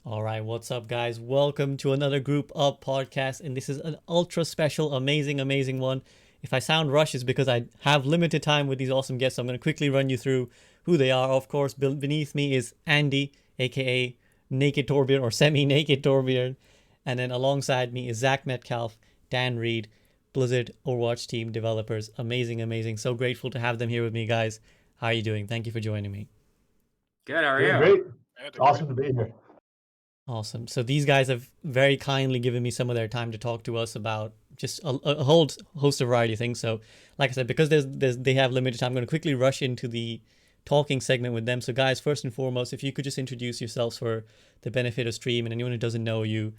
All right, what's up, guys? Welcome to another Group Up podcast, and this is an ultra special, amazing one. If I sound rushed, it's because I have limited time with these awesome guests. So I'm going to quickly run you through who they are. Of course, beneath me is Andy, aka Naked Torbjorn or Semi-Naked Torbjorn, and then alongside me is Zach Metcalf, Dan Reed, Blizzard Overwatch team developers. Amazing. So grateful to have them here with me, guys. How are you doing? Thank you for joining me. Good, how are Doing you? great. Awesome to be here. Awesome. So these guys have very kindly given me some of their time to talk to us about just a whole host of variety of things. So, like I said, because they have limited time, I'm going to quickly rush into the talking segment with them. So, guys, first and foremost, if you could just introduce yourselves for the benefit of stream and anyone who doesn't know you,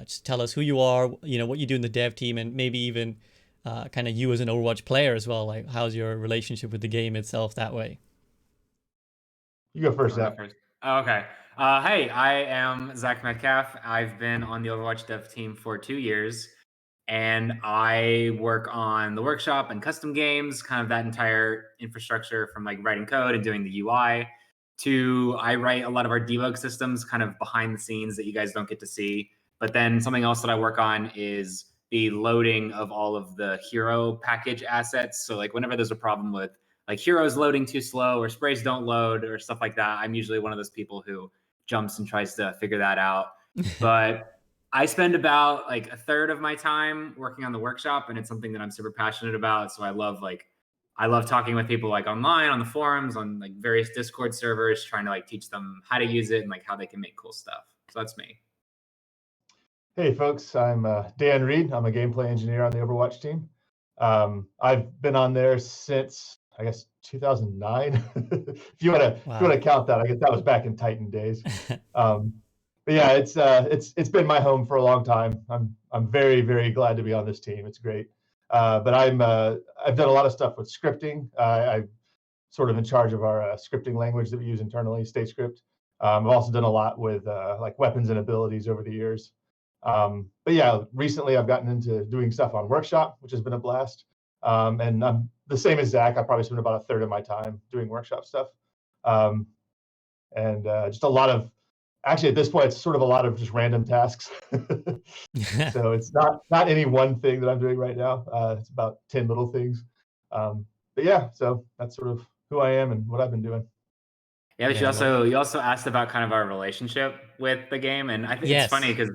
just tell us who you are, what you do in the dev team, and maybe even kind of you as an Overwatch player as well. Like, how's your relationship with the game itself that way? You go first, Zach. Oh, okay. Hey, I am Zach Metcalf. I've been on the Overwatch dev team for 2 years, and I work on the workshop and custom games, kind of that entire infrastructure from like writing code and doing the UI to I write a lot of our debug systems kind of behind the scenes that you guys don't get to see. But then something else that I work on is the loading of all of the hero package assets. So like whenever there's a problem with like heroes loading too slow or sprays don't load or stuff like that, I'm usually one of those people who jumps and tries to figure that out. But I spend about like a third of my time working on the workshop, and it's something that I'm super passionate about. So I love talking with people like online, on the forums, on like various Discord servers, trying to like teach them how to use it and like how they can make cool stuff. So that's me. Hey folks, I'm Dan Reed. I'm a gameplay engineer on the Overwatch team. I've been on there since I guess 2009. if you want to count that, I guess that was back in Titan days. But yeah, it's been my home for a long time. I'm very glad to be on this team. It's great. But I've done a lot of stuff with scripting. I'm sort of in charge of our scripting language that we use internally, StateScript. I've also done a lot with like weapons and abilities over the years. But yeah, recently I've gotten into doing stuff on Workshop, which has been a blast. And I'm the same as Zach. I probably spend about a third of my time doing Workshop stuff. And just a lot of, actually at this point, it's sort of a lot of just random tasks. So it's not any one thing that I'm doing right now. It's about 10 little things. But yeah, so that's sort of who I am and what I've been doing. Yeah, but you also asked about kind of our relationship with the game, and I think it's funny because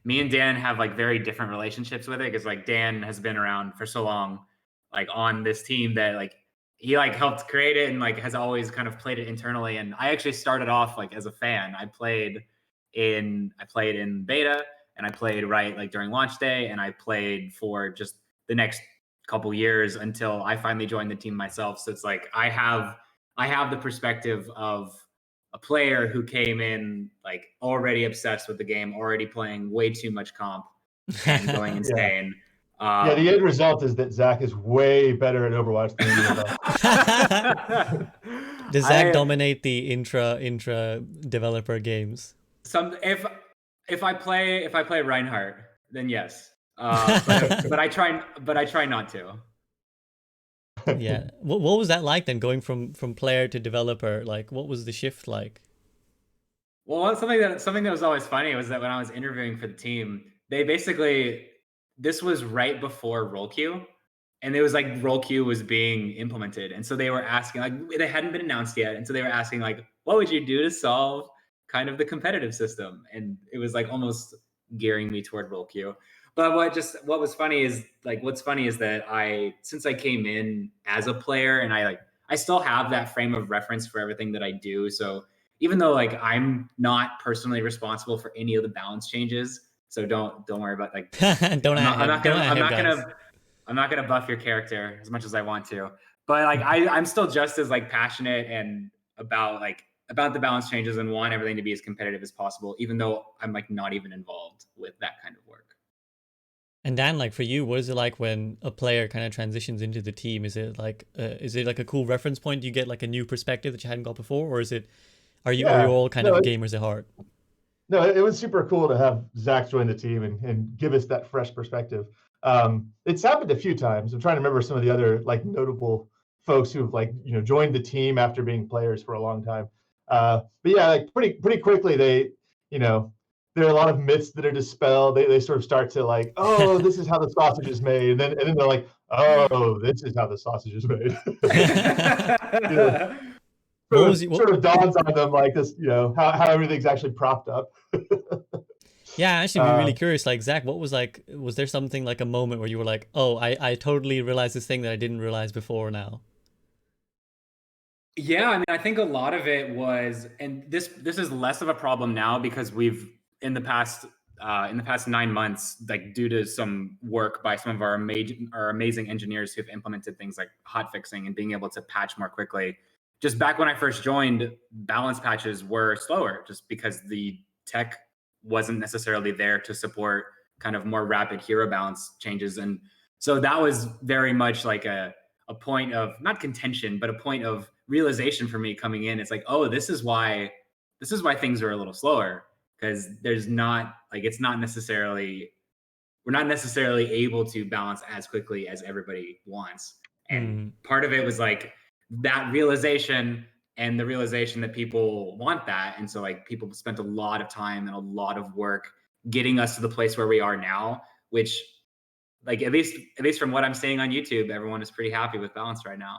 me and Dan have like very different relationships with it, because like Dan has been around for so long, like on this team, that like he like helped create it and like has always kind of played it internally. And I actually started off like as a fan. I played in beta, and I played right like during launch day, and I played for just the next couple years until I finally joined the team myself. So it's like I have the perspective of a player who came in like already obsessed with the game, already playing way too much comp and going insane. Yeah, the end result is that Zach is way better at Overwatch than any of us. Does Zach dominate the intra developer games? If I play Reinhardt, then yes. But I try not to. Yeah. What was that like then, going from player to developer? Like, what was the shift like? Well, something that was always funny was that when I was interviewing for the team, this was right before role queue, and it was like role queue was being implemented, and so they were asking, like, they hadn't been announced yet, and so they were asking like, what would you do to solve kind of the competitive system? And it was like almost gearing me toward role queue. But what's funny is that since I came in as a player, and I still have that frame of reference for everything that I do. So even though like I'm not personally responsible for any of the balance changes, so don't worry about like I'm not gonna buff your character as much as I want to. But like I'm still just as like passionate and about the balance changes and want everything to be as competitive as possible, even though I'm like not even involved with that kind of work. And Dan, like for you, what is it like when a player kind of transitions into the team? Is it like a cool reference point? Do you get like a new perspective that you hadn't got before, or are you all kind of gamers at heart? No, it was super cool to have Zach join the team and give us that fresh perspective. It's happened a few times. I'm trying to remember some of the other like notable folks who've like joined the team after being players for a long time. But yeah, like pretty quickly they there are a lot of myths that are dispelled. They sort of start to like, oh, this is how the sausage is made, and then they're like, oh, this is how the sausage is made. You know, What was you, what, sort of dawns on them like this, how everything's actually propped up. yeah, actually be really curious, like Zach, what was like, was there something like a moment where you were like, oh, I totally realized this thing that I didn't realize before now? Yeah, I mean, I think a lot of it was, and this is less of a problem now because we've in the past 9 months, like due to some work by some of our amazing engineers who've implemented things like hot fixing and being able to patch more quickly. Just back when I first joined, balance patches were slower just because the tech wasn't necessarily there to support kind of more rapid hero balance changes. And so that was very much like a point of not contention, but a point of realization for me coming in. It's like, oh, this is why things are a little slower, because there's not like, it's not necessarily, we're not necessarily able to balance as quickly as everybody wants. And part of it was like that realization, and the realization that people want that. And so like people spent a lot of time and a lot of work getting us to the place where we are now, which like at least from what I'm seeing on YouTube, everyone is pretty happy with balance right now.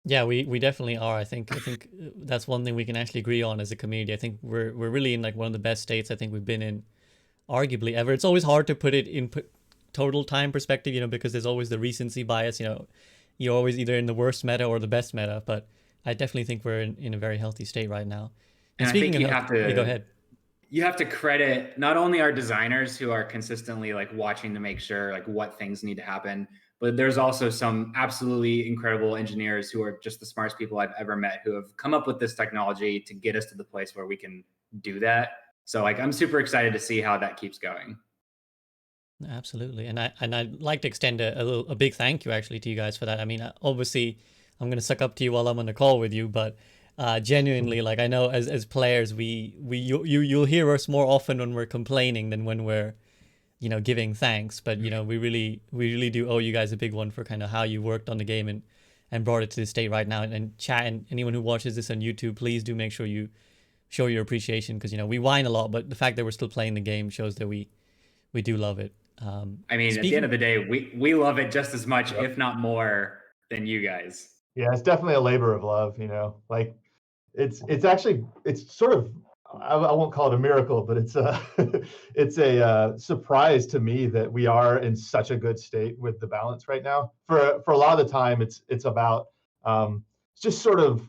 Yeah, we definitely are. I think that's one thing we can actually agree on as a community. I think we're really in like one of the best states I think we've been in arguably ever. It's always hard to put it in total time perspective, because there's always the recency bias, you're always either in the worst meta or the best meta, but I definitely think we're in a very healthy state right now. And speaking of, go ahead. You have to credit not only our designers who are consistently like watching to make sure like what things need to happen, but there's also some absolutely incredible engineers who are just the smartest people I've ever met who have come up with this technology to get us to the place where we can do that. So like, I'm super excited to see how that keeps going. Absolutely. And I'd like to extend a big thank you actually to you guys for that. I mean, obviously I'm going to suck up to you while I'm on the call with you, but genuinely, like, I know as players, you'll hear us more often when we're complaining than when we're, giving thanks. But, we really do owe you guys a big one for kind of how you worked on the game and brought it to this state right now. And chat, and anyone who watches this on YouTube, please do make sure you show your appreciation, because, we whine a lot, but the fact that we're still playing the game shows that we do love it. I mean, at the end of the day, we love it just as much, if not more, than you guys. Yeah, it's definitely a labor of love, like it's actually, it's sort of, I won't call it a miracle, but it's a surprise to me that we are in such a good state with the balance right now. For a lot of the time, it's about just sort of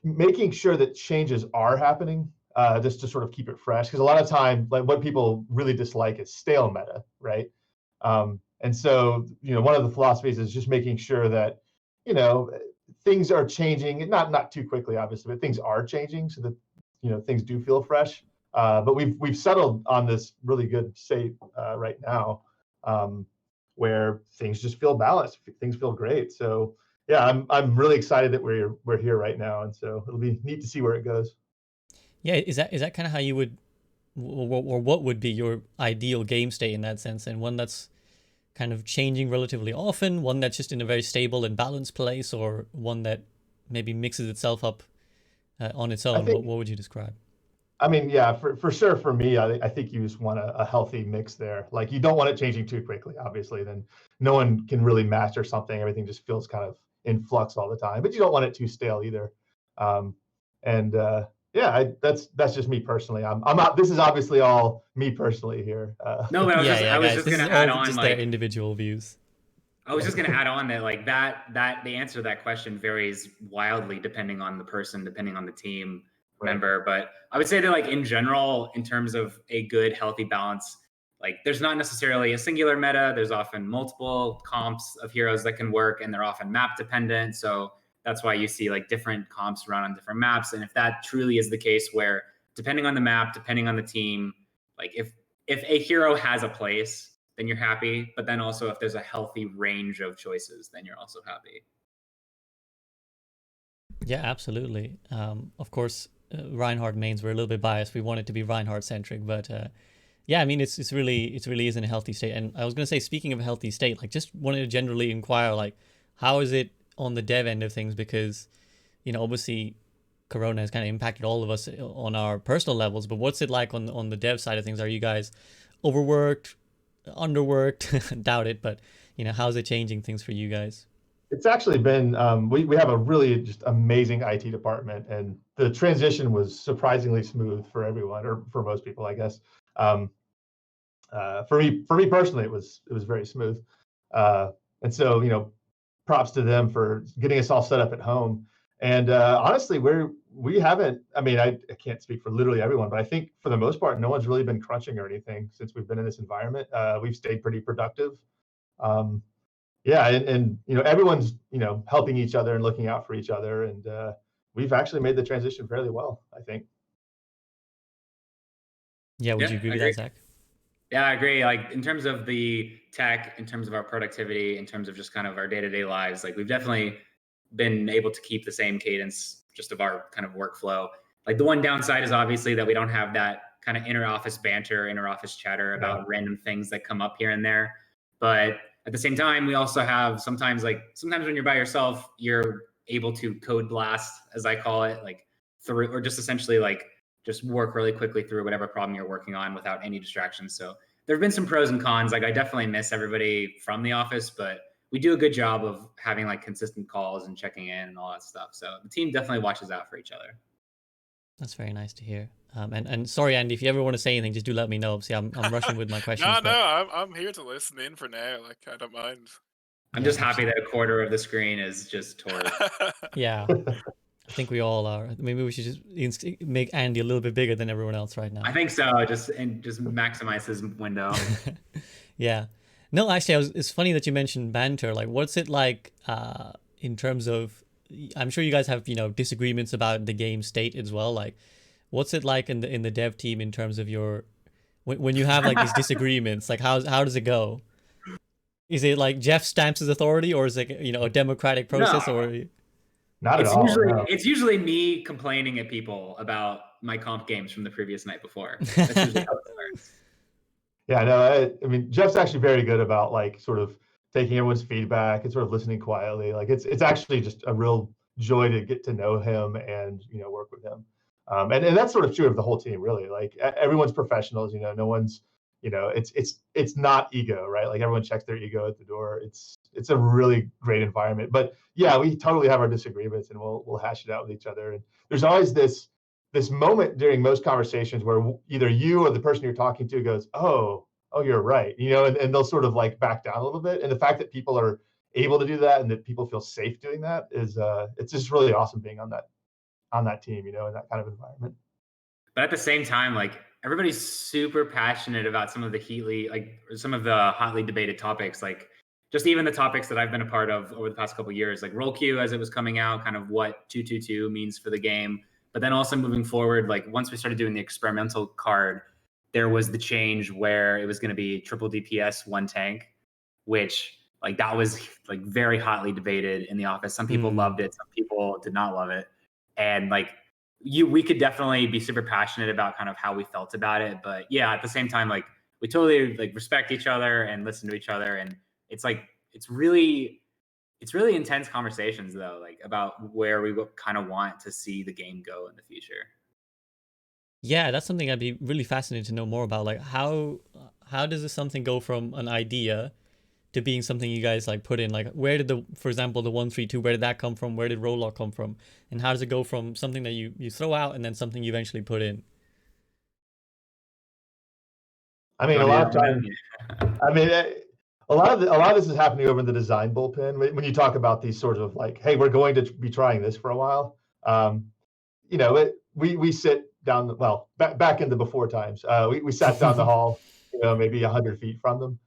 making sure that changes are happening, just to sort of keep it fresh. Because a lot of time, like what people really dislike is stale meta, right? And so, one of the philosophies is just making sure that, things are changing, not too quickly, obviously, but things are changing so that, things do feel fresh. But we've settled on this really good state right now, where things just feel balanced, things feel great. So yeah, I'm really excited that we're here right now, and so it'll be neat to see where it goes. Yeah, is that kind of how you would, or what would be your ideal game state in that sense, and one that's kind of changing relatively often, one that's just in a very stable and balanced place, or one that maybe mixes itself up on its own? What would you describe? I mean, yeah, for sure. For me, I think you just want a healthy mix there. Like, you don't want it changing too quickly, obviously. Then no one can really master something. Everything just feels kind of in flux all the time. But you don't want it too stale either. Yeah, that's just me personally. I'm not. This is obviously all me personally here. No, but I was just gonna add on just like their individual views. I was just gonna add on that like that the answer to that question varies wildly depending on the person, depending on the team member. But I would say that like in general, in terms of a good healthy balance, like there's not necessarily a singular meta. There's often multiple comps of heroes that can work, and they're often map dependent. So that's why you see like different comps run on different maps. And if that truly is the case, where depending on the map, depending on the team, like if a hero has a place, then you're happy. But then also if there's a healthy range of choices, then you're also happy. Yeah, absolutely. Of course, Reinhardt mains were a little bit biased. We want it to be Reinhardt centric, but yeah, I mean, it really is in a healthy state. And I was gonna say, speaking of a healthy state, like just wanted to generally inquire, like, how is it on the dev end of things? Because, obviously Corona has kind of impacted all of us on our personal levels. But what's it like on the dev side of things? Are you guys overworked, underworked? Doubt it, but how's it changing things for you guys? It's actually been we have a really just amazing IT department, and the transition was surprisingly smooth for everyone, or for most people, I guess. For me personally, it was very smooth, and so props to them for getting us all set up at home. And honestly, we haven't. I mean, I can't speak for literally everyone, but I think for the most part, no one's really been crunching or anything since we've been in this environment. We've stayed pretty productive. Yeah, and everyone's helping each other and looking out for each other, and we've actually made the transition fairly well, I think. Yeah, would you agree with that, Zach? Yeah, I agree. Like in terms of the tech, in terms of our productivity, in terms of just kind of our day-to-day lives, like we've definitely been able to keep the same cadence just of our kind of workflow. Like the one downside is obviously that we don't have that kind of inter-office banter, inter-office chatter about random things that come up here and there. But at the same time, we also have sometimes when you're by yourself, you're able to code blast, as I call it, like through, or just essentially like just work really quickly through whatever problem you're working on without any distractions. So there have been some pros and cons. Like I definitely miss everybody from the office, but we do a good job of having like consistent calls and checking in and all that stuff. So the team definitely watches out for each other. That's very nice to hear. And sorry, Andy, if you ever want to say anything, just do let me know. See, I'm rushing with my questions. No, I'm here to listen in for now. Like I don't mind. I'm just happy that a quarter of the screen is just Tor. Yeah, I think we all are. Maybe we should just make Andy a little bit bigger than everyone else right now. I think so. Just maximize his window. Yeah. No, actually, it's funny that you mentioned banter. Like, what's it like in terms of? I'm sure you guys have disagreements about the game state as well. Like, what's it like in the dev team in terms of when you have like these disagreements? Like, how does it go? Is it like Jeff stamps his authority, or is it a democratic process? No. Or not at all. It's usually me complaining at people about my comp games from the previous night before. That's usually how it starts. Yeah, no, I mean Jeff's actually very good about like sort of taking everyone's feedback and sort of listening quietly. Like it's actually just a real joy to get to know him and work with him. And that's sort of true of the whole team, really. Like everyone's professionals. No one's it's not ego, right? Like everyone checks their ego at the door. It's a really great environment. But yeah, we totally have our disagreements, and we'll hash it out with each other. And there's always this moment during most conversations where either you or the person you're talking to goes, oh, you're right, and they'll sort of like back down a little bit. And the fact that people are able to do that and that people feel safe doing that is it's just really awesome being on that team, in that kind of environment. But at the same time, like everybody's super passionate about some of the hotly debated topics, like just even the topics that I've been a part of over the past couple of years, like roll queue as it was coming out, kind of what 222 means for the game. But then also moving forward, like once we started doing the experimental card, there was the change where it was going to be triple DPS, one tank, which like that was like very hotly debated in the office. Some people loved it, some people did not love it. And like we could definitely be super passionate about kind of how we felt about it. But yeah, at the same time, like we totally like respect each other and listen to each other. And it's really intense conversations though, like about where we kind of want to see the game go in the future. Yeah, that's something I'd be really fascinated to know more about. Like how does this something go from an idea to being something you guys like put in? Like where did for example, the 132, where did that come from? Where did Rollock come from? And how does it go from something that you throw out and then something you eventually put in? I mean, a lot of times, a lot of this is happening over in the design bullpen. When you talk about these sort of like, hey, we're going to be trying this for a while. We sit down, back in the before times, we sat down the hall, maybe 100 feet from them.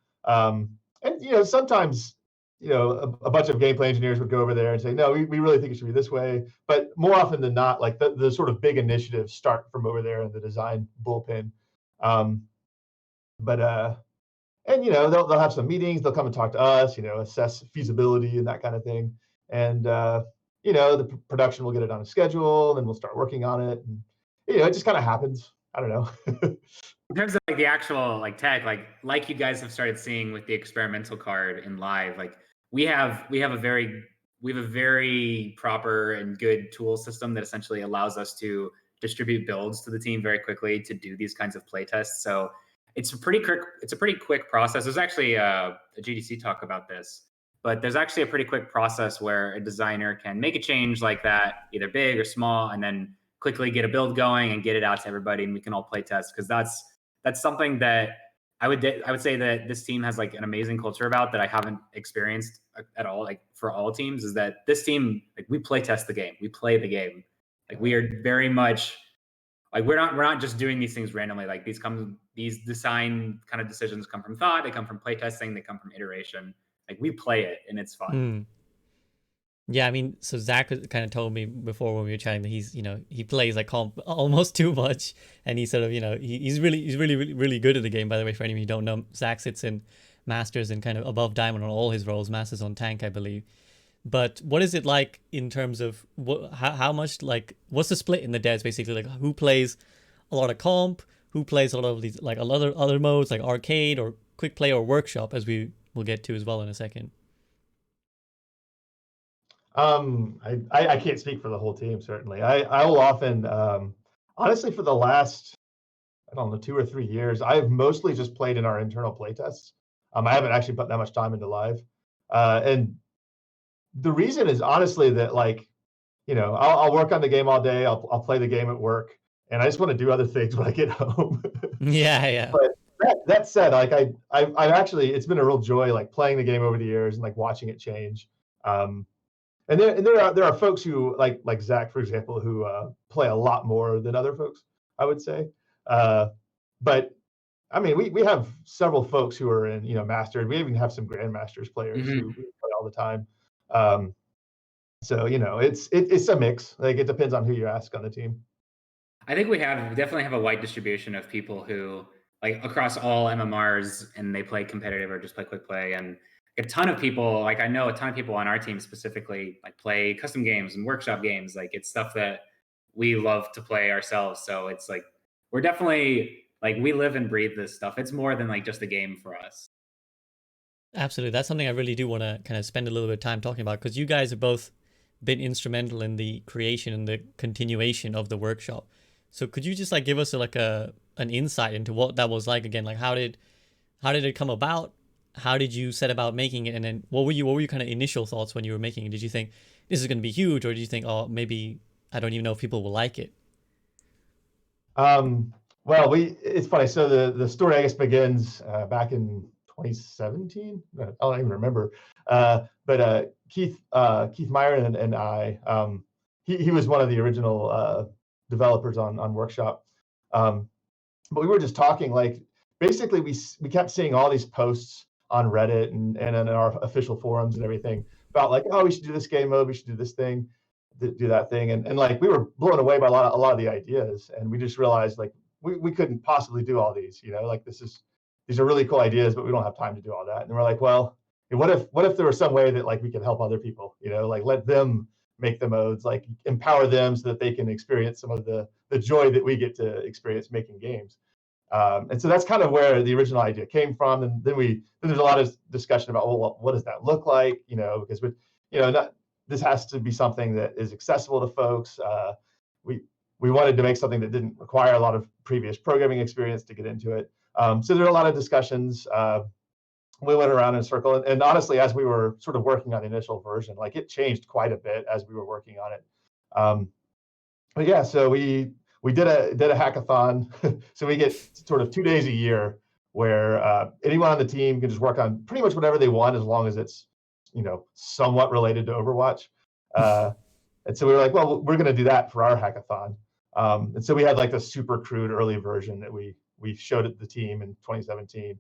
And sometimes, a bunch of gameplay engineers would go over there and say, no, we really think it should be this way. But more often than not, like the sort of big initiatives start from over there in the design bullpen. And they'll have some meetings. They'll come and talk to us, assess feasibility and that kind of thing. And the production will get it on a schedule, and we'll start working on it. And it just kind of happens. I don't know. In terms of like the actual like tech, like you guys have started seeing with the experimental card in live, like we have a very we have a very proper and good tool system that essentially allows us to distribute builds to the team very quickly to do these kinds of play tests. So it's a pretty quick process. There's actually a GDC talk about this, but there's actually a pretty quick process where a designer can make a change like that, either big or small, and then quickly get a build going and get it out to everybody, and we can all play test. Because that's something that I would say that this team has like an amazing culture about that I haven't experienced at all. Like for all teams, is that this team, like, we play test the game, we play the game. Like we are very much like we're not just doing these things randomly. Like these design kind of decisions come from thought, they come from play testing, they come from iteration. Like we play it and it's fun. Yeah, I mean, so Zach kind of told me before when we were chatting that he's, he plays like comp almost too much, and he sort of, he's really good at the game. By the way, for any of you who don't know, Zach sits in Masters and kind of above Diamond on all his roles, Masters on Tank, I believe. But what is it like in terms of how much, like, what's the split in the devs basically? Like, who plays a lot of comp, who plays a lot of these like other modes like arcade or quick play or workshop, as we will get to as well in a second. I can't speak for the whole team, certainly. I will often, honestly, for the last, I don't know, 2 or 3 years, I've mostly just played in our internal playtests. I haven't actually put that much time into live. And the reason is honestly that, like, I'll work on the game all day. I'll play the game at work, and I just want to do other things when I get home. Yeah. But that said, like I've actually, it's been a real joy, like, playing the game over the years and like watching it change. And there are folks who like Zach, for example, who play a lot more than other folks, I would say. But I mean, we have several folks who are in, mastered. We even have some grandmasters players who play all the time. So it's a mix. Like, it depends on who you ask on the team. I think we definitely have a wide distribution of people who, like, across all MMRs, and they play competitive or just play quick play. And a ton of people, like, I know a ton of people on our team specifically, like, play custom games and workshop games. Like, it's stuff that we love to play ourselves. So it's like, we're definitely, like, we live and breathe this stuff. It's more than like just a game for us. Absolutely. That's something I really do want to kind of spend a little bit of time talking about, because you guys have both been instrumental in the creation and the continuation of the workshop. So could you just like give us an insight into what that was like again? Like, how did it come about? How did you set about making it? And then what were your kind of initial thoughts when you were making it? Did you think this is going to be huge, or did you think, oh, maybe I don't even know if people will like it? Well, it's funny. So the story, I guess, begins back in 2017. I don't even remember. But Keith Myron and I, he was one of the original developers on Workshop. But we were just talking, like, basically we kept seeing all these posts on Reddit and in our official forums and everything about, like, oh, we should do this game mode, we should do this thing, do that thing, and like, we were blown away by a lot of the ideas, and we just realized, like, we couldn't possibly do all these, like, these are really cool ideas, but we don't have time to do all that. And we're like, well, what if there was some way that, like, we could help other people, like, let them make the modes, like, empower them so that they can experience some of the joy that we get to experience making games. And so that's kind of where the original idea came from. And then there's a lot of discussion about, well, what does that look like? Because this has to be something that is accessible to folks. We wanted to make something that didn't require a lot of previous programming experience to get into it. So there are a lot of discussions. We went around in a circle, and honestly, as we were sort of working on the initial version, like, it changed quite a bit as we were working on it. But yeah, so we did a hackathon. So we get sort of 2 days a year where anyone on the team can just work on pretty much whatever they want, as long as it's somewhat related to Overwatch. And so we were like, well, we're going to do that for our hackathon. And so we had, like, the super crude early version that we showed it to the team in 2017.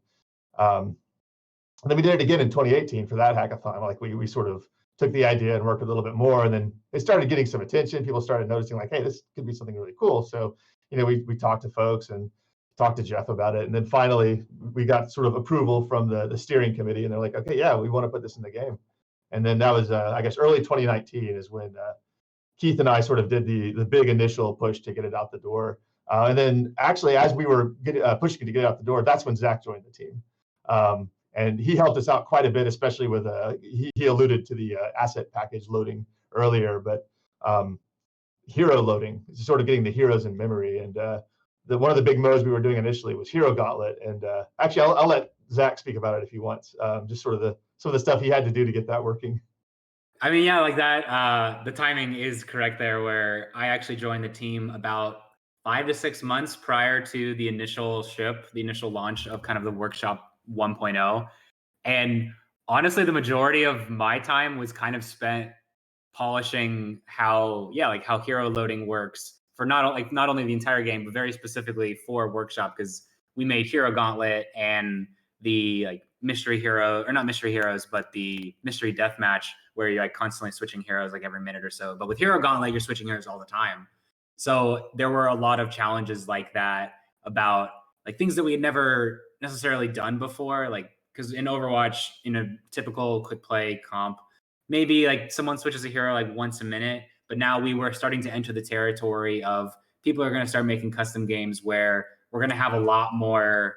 And then we did it again in 2018 for that hackathon. Like, we sort of took the idea and worked a little bit more, and then it started getting some attention. People started noticing, like, hey, this could be something really cool. So, we talked to folks and talked to Jeff about it. And then finally we got sort of approval from the steering committee, and they're like, okay, yeah, we want to put this in the game. And then that was, I guess, early 2019 is when Keith and I sort of did the big initial push to get it out the door. And then actually, as we were pushing to get it out the door, that's when Zach joined the team. And he helped us out quite a bit, especially with he alluded to the asset package loading earlier, but hero loading, sort of getting the heroes in memory. And one of the big modes we were doing initially was Hero Gauntlet. And actually, I'll let Zach speak about it if he wants. Just sort of some of the stuff he had to do to get that working. I mean, yeah, like that. The timing is correct there, where I actually joined the team about 5 to 6 months prior to the initial launch of kind of the workshop 1.0. And honestly, the majority of my time was kind of spent polishing how hero loading works for not only the entire game, but very specifically for workshop, because we made Hero Gauntlet and the mystery hero, or not mystery heroes, but the mystery deathmatch, where you're constantly switching heroes every minute or so. But with Hero Gauntlet, you're switching heroes all the time. So there were a lot of challenges like that, about things that we had never necessarily done before. Because in Overwatch, in a typical quick play comp, maybe someone switches a hero once a minute. But now we were starting to enter the territory of people are going to start making custom games where we're going to have a lot more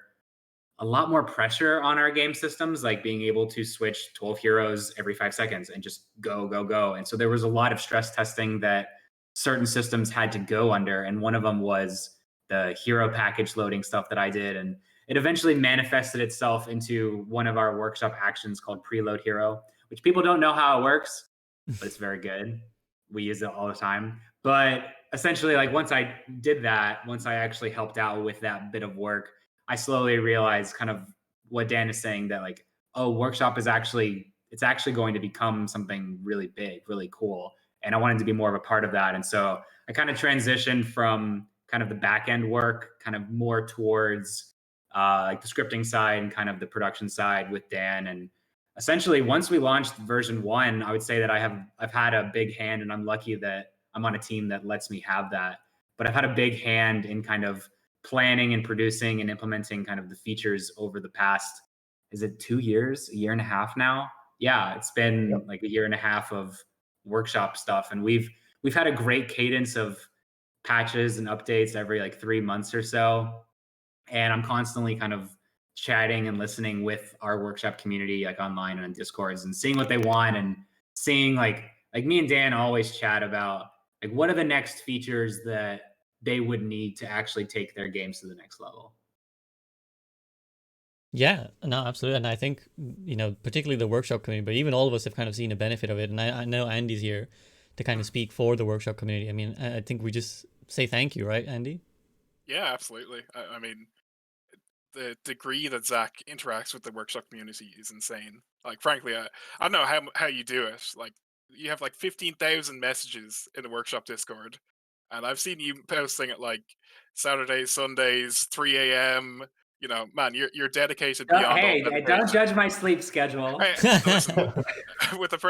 pressure on our game systems, being able to switch 12 heroes every 5 seconds and just go. And so there was a lot of stress testing that certain systems had to go under. And one of them was the hero package loading stuff that I did. And it eventually manifested itself into one of our workshop actions called Preload Hero, which people don't know how it works, but it's very good. We use it all the time. But essentially, once I did that, once I actually helped out with that bit of work, I slowly realized kind of what Dan is saying, that workshop is actually going to become something really big, really cool. And I wanted to be more of a part of that. And so I kind of transitioned from kind of the back end work, kind of more towards the scripting side and kind of the production side with Dan. And essentially, once we launched version 1, I would say that I've had a big hand, and I'm lucky that I'm on a team that lets me have that. But I've had a big hand in kind of planning and producing and implementing kind of the features over the past, is it 2 years, a year and a half now? Yeah, it's been a year and a half of workshop stuff. And we've had a great cadence of patches and updates every 3 months or so. And I'm constantly kind of chatting and listening with our workshop community, online and on Discords, and seeing what they want, and seeing like me and Dan always chat about what are the next features that they would need to actually take their games to the next level. Yeah, no, absolutely. And I think, particularly the workshop community, but even all of us have kind of seen a benefit of it. And I know Andy's here to kind of speak for the workshop community. I mean, I think we just say thank you, right, Andy? Yeah, absolutely. I mean, the degree that Zach interacts with the workshop community is insane. Frankly, I don't know how you do it. You have 15,000 messages in the workshop Discord, and I've seen you posting at Saturdays, Sundays, 3 a.m. Man, you're dedicated beyond. Hey, don't judge my sleep schedule. Hey, listen,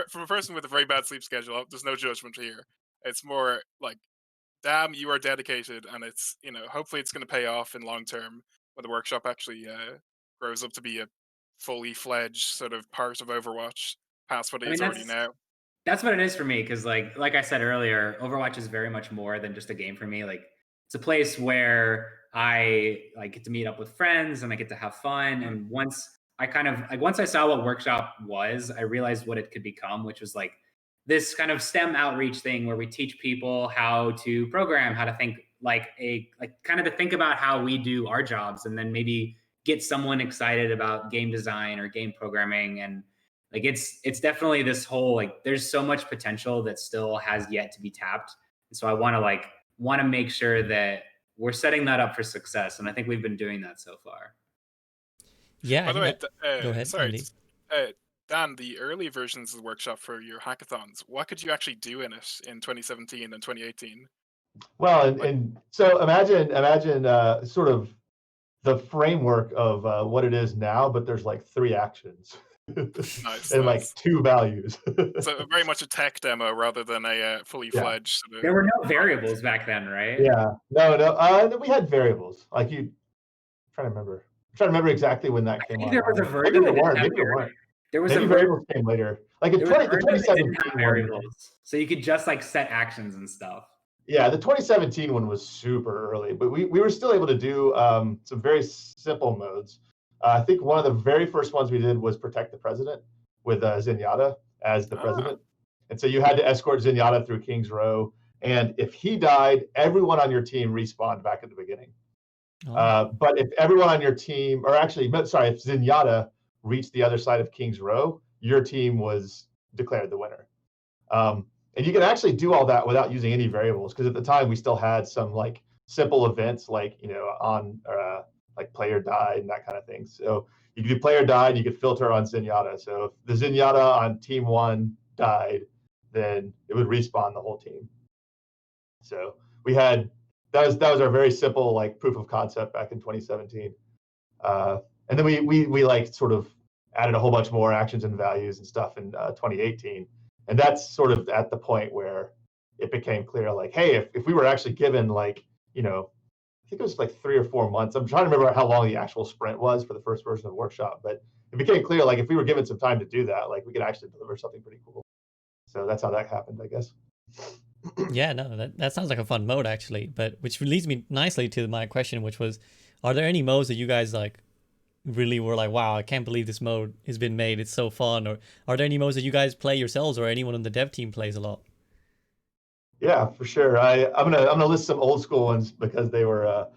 from a person with a very bad sleep schedule, there's no judgment here. It's more damn, you are dedicated, and it's hopefully it's going to pay off in long term when the workshop actually grows up to be a fully fledged sort of part of Overwatch, past what it is already now. That's what it is for me, because like I said earlier, Overwatch is very much more than just a game for me. It's a place where I get to meet up with friends and I get to have fun. And once I saw what workshop was, I realized what it could become, which was this kind of STEM outreach thing where we teach people how to program, how to think kind of to think about how we do our jobs, and then maybe get someone excited about game design or game programming. And it's definitely this whole there's so much potential that still has yet to be tapped. And so I want to make sure that we're setting that up for success, and I think we've been doing that so far. Yeah. By the way, go ahead, sorry, Andy. Dan, the early versions of the workshop for your hackathons, what could you actually do in it in 2017 and 2018? Well, and so imagine sort of the framework of what it is now, but there's 3 actions. Nice, and nice. 2 values. So very much a tech demo rather than a fully fledged. There were no variables back then, right? Yeah, no. We had variables. I'm trying to remember exactly when that came on. There was a version that didn't have variables. There was Maybe variables came later. In 2017 variables, so you could just set actions and stuff. Yeah, the 2017 one was super early, but we were still able to do some very simple modes. I think one of the very first ones we did was Protect the President with Zenyatta as the president. And so you had to escort Zenyatta through King's Row. And if he died, everyone on your team respawned back at the beginning. But if everyone on your team, or actually, sorry, if Zenyatta reached the other side of King's Row, your team was declared the winner. And you can actually do all that without using any variables, because at the time we still had some like simple events like, on like player died and that kind of thing. So you could do player died, you could filter on Zenyatta. So if the Zenyatta on team 1 died, then it would respawn the whole team. So we had that was our very simple like proof of concept back in 2017. And then we like sort of added a whole bunch more actions and values and stuff in 2018. And that's sort of at the point where it became clear, like, hey, if we were actually given like, I think it was like 3 or 4 months. I'm trying to remember how long the actual sprint was for the first version of Workshop, but it became clear, like, if we were given some time to do that, like, we could actually deliver something pretty cool. So that's how that happened, I guess. Yeah, no, that sounds like a fun mode, actually. But which leads me nicely to my question, which was, are there any modes that you guys like really were like, wow, I can't believe this mode has been made, it's so fun? Or are there any modes that you guys play yourselves or anyone on the dev team plays a lot? Yeah, for sure. I'm gonna list some old school ones because they were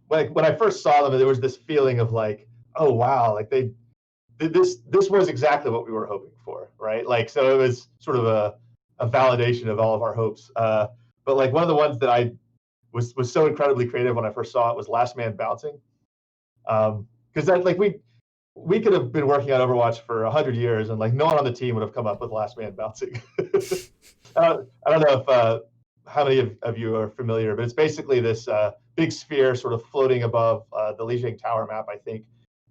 like, when I first saw them, there was this feeling of like, oh wow, like this was exactly what we were hoping for, right? Like, so it was sort of a validation of all of our hopes. But like one of the ones that I was so incredibly creative when I first saw it was Last Man Bouncing, because that, like, we could have been working on Overwatch for 100 years and like no one on the team would have come up with Last Man Bouncing. I don't know if how many of you are familiar, but it's basically this big sphere sort of floating above the Lijiang Tower map, I think.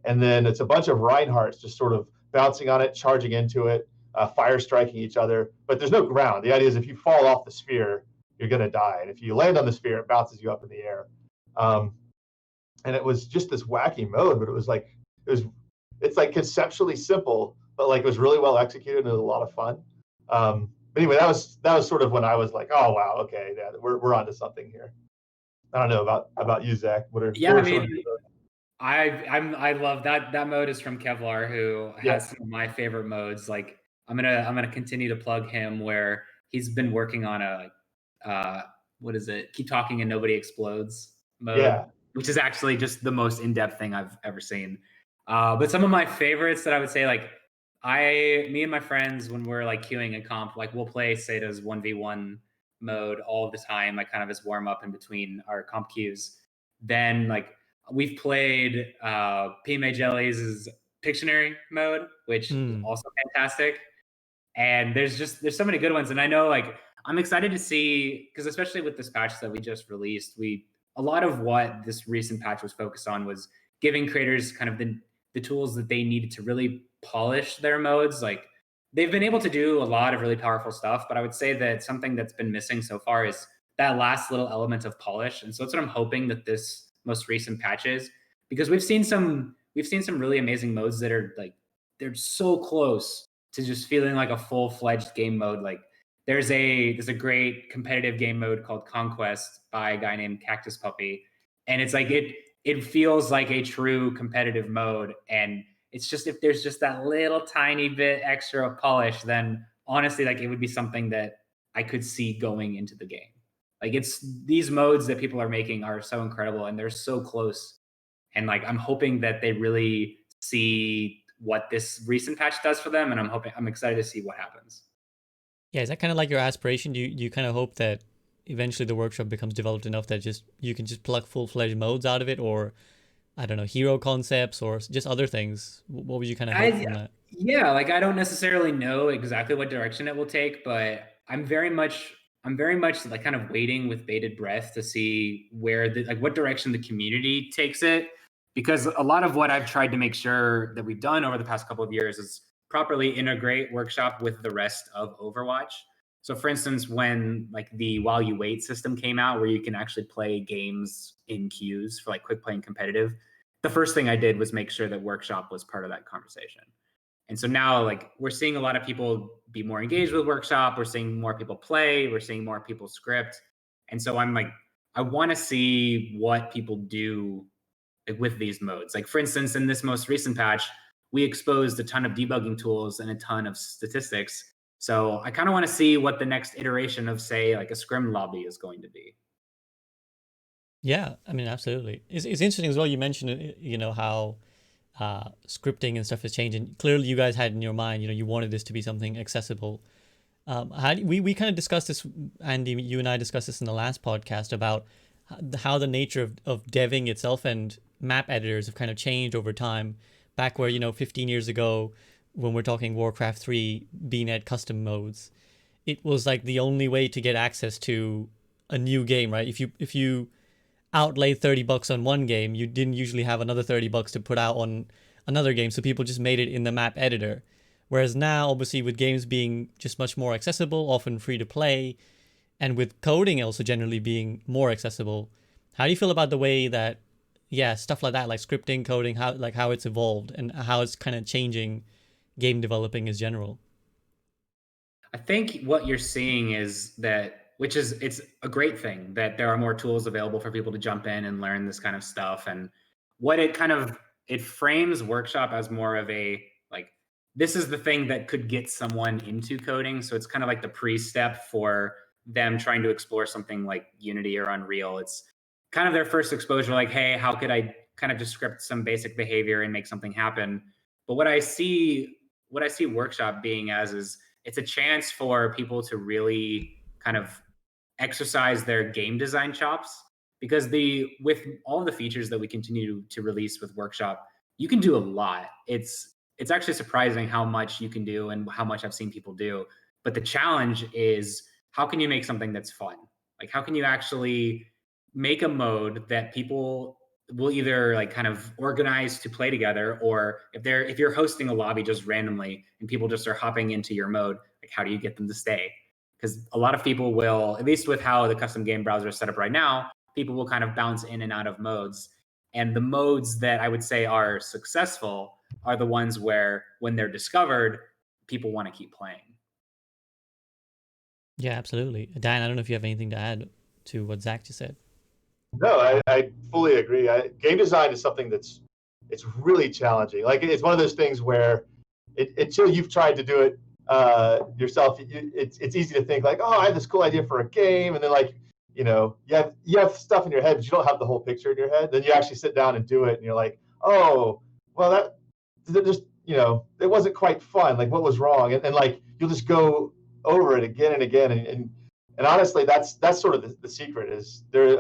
And then it's a bunch of Reinhardts just sort of bouncing on it, charging into it, fire striking each other. But there's no ground. The idea is if you fall off the sphere, you're going to die. And if you land on the sphere, it bounces you up in the air. And it was just this wacky mode, but it's like conceptually simple, but like it was really well executed and it was a lot of fun. But anyway, that was sort of when I was like, oh wow, okay, yeah, we're onto something here. I don't know about you, Zach. I love that mode is from Kevlar, who has some of my favorite modes. Like I'm gonna continue to plug him, where he's been working on a what is it? Keep talking and nobody explodes mode, which is actually just the most in-depth thing I've ever seen. But some of my favorites that I would say, like me and my friends, when we're like queuing a comp, like we'll play Sada's 1v1 mode all the time, like kind of as warm up in between our comp queues. Then like we've played PMA Jellies' Pictionary mode, which is also fantastic. And there's so many good ones. And I know, like, I'm excited to see, because especially with this patch that we just released, a lot of what this recent patch was focused on was giving creators kind of the tools that they needed to really polish their modes. Like, they've been able to do a lot of really powerful stuff, but I would say that something that's been missing so far is that last little element of polish. And so that's what I'm hoping that this most recent patch is, because we've seen some really amazing modes that are like, they're so close to just feeling like a full-fledged game mode. Like there's a great competitive game mode called Conquest by a guy named Cactus Puppy, and it's like it feels like a true competitive mode. And it's just, if there's just that little tiny bit extra polish, then honestly, like, it would be something that I could see going into the game. Like, it's these modes that people are making are so incredible and they're so close. And like, I'm hoping that they really see what this recent patch does for them. And I'm excited to see what happens. Yeah. Is that kind of like your aspiration? Do you kind of hope that eventually the workshop becomes developed enough that you can just plug full-fledged modes out of it, or I don't know, hero concepts or just other things? What would you kind of hope from that? Yeah, like, I don't necessarily know exactly what direction it will take, but I'm very much like kind of waiting with bated breath to see where what direction the community takes it. Because a lot of what I've tried to make sure that we've done over the past couple of years is properly integrate Workshop with the rest of Overwatch. So for instance, when like the While You Wait system came out, where you can actually play games in queues for like quick play and competitive, the first thing I did was make sure that Workshop was part of that conversation. And so now, like, we're seeing a lot of people be more engaged with Workshop. We're seeing more people play. We're seeing more people script. And so I'm like, I want to see what people do with these modes. Like, for instance, in this most recent patch, we exposed a ton of debugging tools and a ton of statistics. So I kind of want to see what the next iteration of, say, like a scrim lobby is going to be. Yeah, I mean, absolutely. It's interesting as well. You mentioned, how scripting and stuff is changing. Clearly, you guys had in your mind, you wanted this to be something accessible. We kind of discussed this, Andy, you and I discussed this in the last podcast about how the nature of deving itself and map editors have kind of changed over time. Back where, 15 years ago, when we're talking Warcraft 3 BNet custom modes, it was like the only way to get access to a new game, right? If you outlay $30 on one game, you didn't usually have another $30 to put out on another game, so people just made it in the map editor. Whereas now, obviously, with games being just much more accessible, often free to play, and with coding also generally being more accessible, how do you feel about the way that, stuff like that, like scripting, coding, how it's evolved and how it's kind of changing game developing as general? I think what you're seeing is that, it's a great thing that there are more tools available for people to jump in and learn this kind of stuff. And what it frames Workshop as more of a, like, this is the thing that could get someone into coding. So it's kind of like the pre-step for them trying to explore something like Unity or Unreal. It's kind of their first exposure, like, hey, how could I kind of just script some basic behavior and make something happen? But what I see Workshop being as is, it's a chance for people to really kind of exercise their game design chops, because with all the features that we continue to release with Workshop, you can do a lot. It's actually surprising how much you can do and how much I've seen people do. But the challenge is, how can you make something that's fun? Like, how can you actually make a mode that people will either like kind of organize to play together, or if you're hosting a lobby just randomly and people just are hopping into your mode, like, how do you get them to stay? Because a lot of people will, at least with how the custom game browser is set up right now, people will kind of bounce in and out of modes. And the modes that I would say are successful are the ones where, when they're discovered, people want to keep playing. Yeah, absolutely. Dan, I don't know if you have anything to add to what Zach just said. No, I fully agree. Game design is something it's really challenging. Like, it's one of those things where until you've tried to do it yourself, it's easy to think like, oh, I have this cool idea for a game, and then like, you have stuff in your head, but you don't have the whole picture in your head. Then you actually sit down and do it, and you're like, oh, well, that just it wasn't quite fun. Like, what was wrong? And like, you'll just go over it again and again, and honestly, that's sort of the secret is there.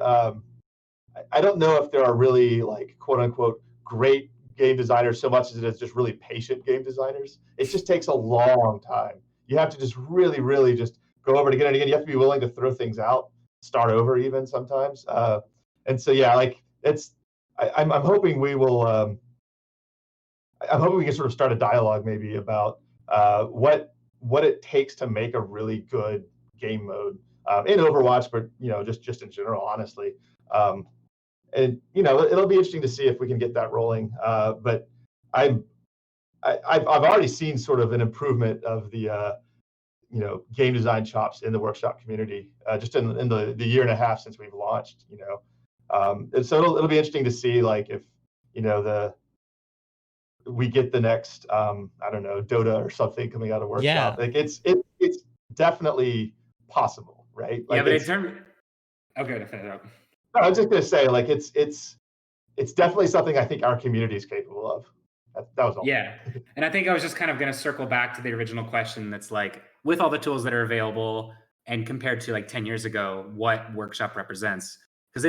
I don't know if there are really, like, quote unquote great game designers so much as it is just really patient game designers. It just takes a long time. You have to just really, really just go over it again and again. You have to be willing to throw things out, start over even sometimes. And so, yeah, like, I'm hoping we will. I'm hoping we can sort of start a dialogue maybe about what it takes to make a really good game mode in Overwatch, but just in general, honestly. And it'll be interesting to see if we can get that rolling. But I've already seen sort of an improvement of the game design chops in the Workshop community just in the year and a half since we've launched. And so it'll be interesting to see, like, if we get the next I don't know, Dota or something coming out of Workshop. Yeah. Like, it's definitely possible, right? Like, yeah, but in terms, okay, I was just gonna say, like, it's definitely something I think our community is capable of. That was all. Yeah. And I think I was just kind of going to circle back to the original question. That's like, with all the tools that are available and compared to like 10 years ago, what Workshop represents, because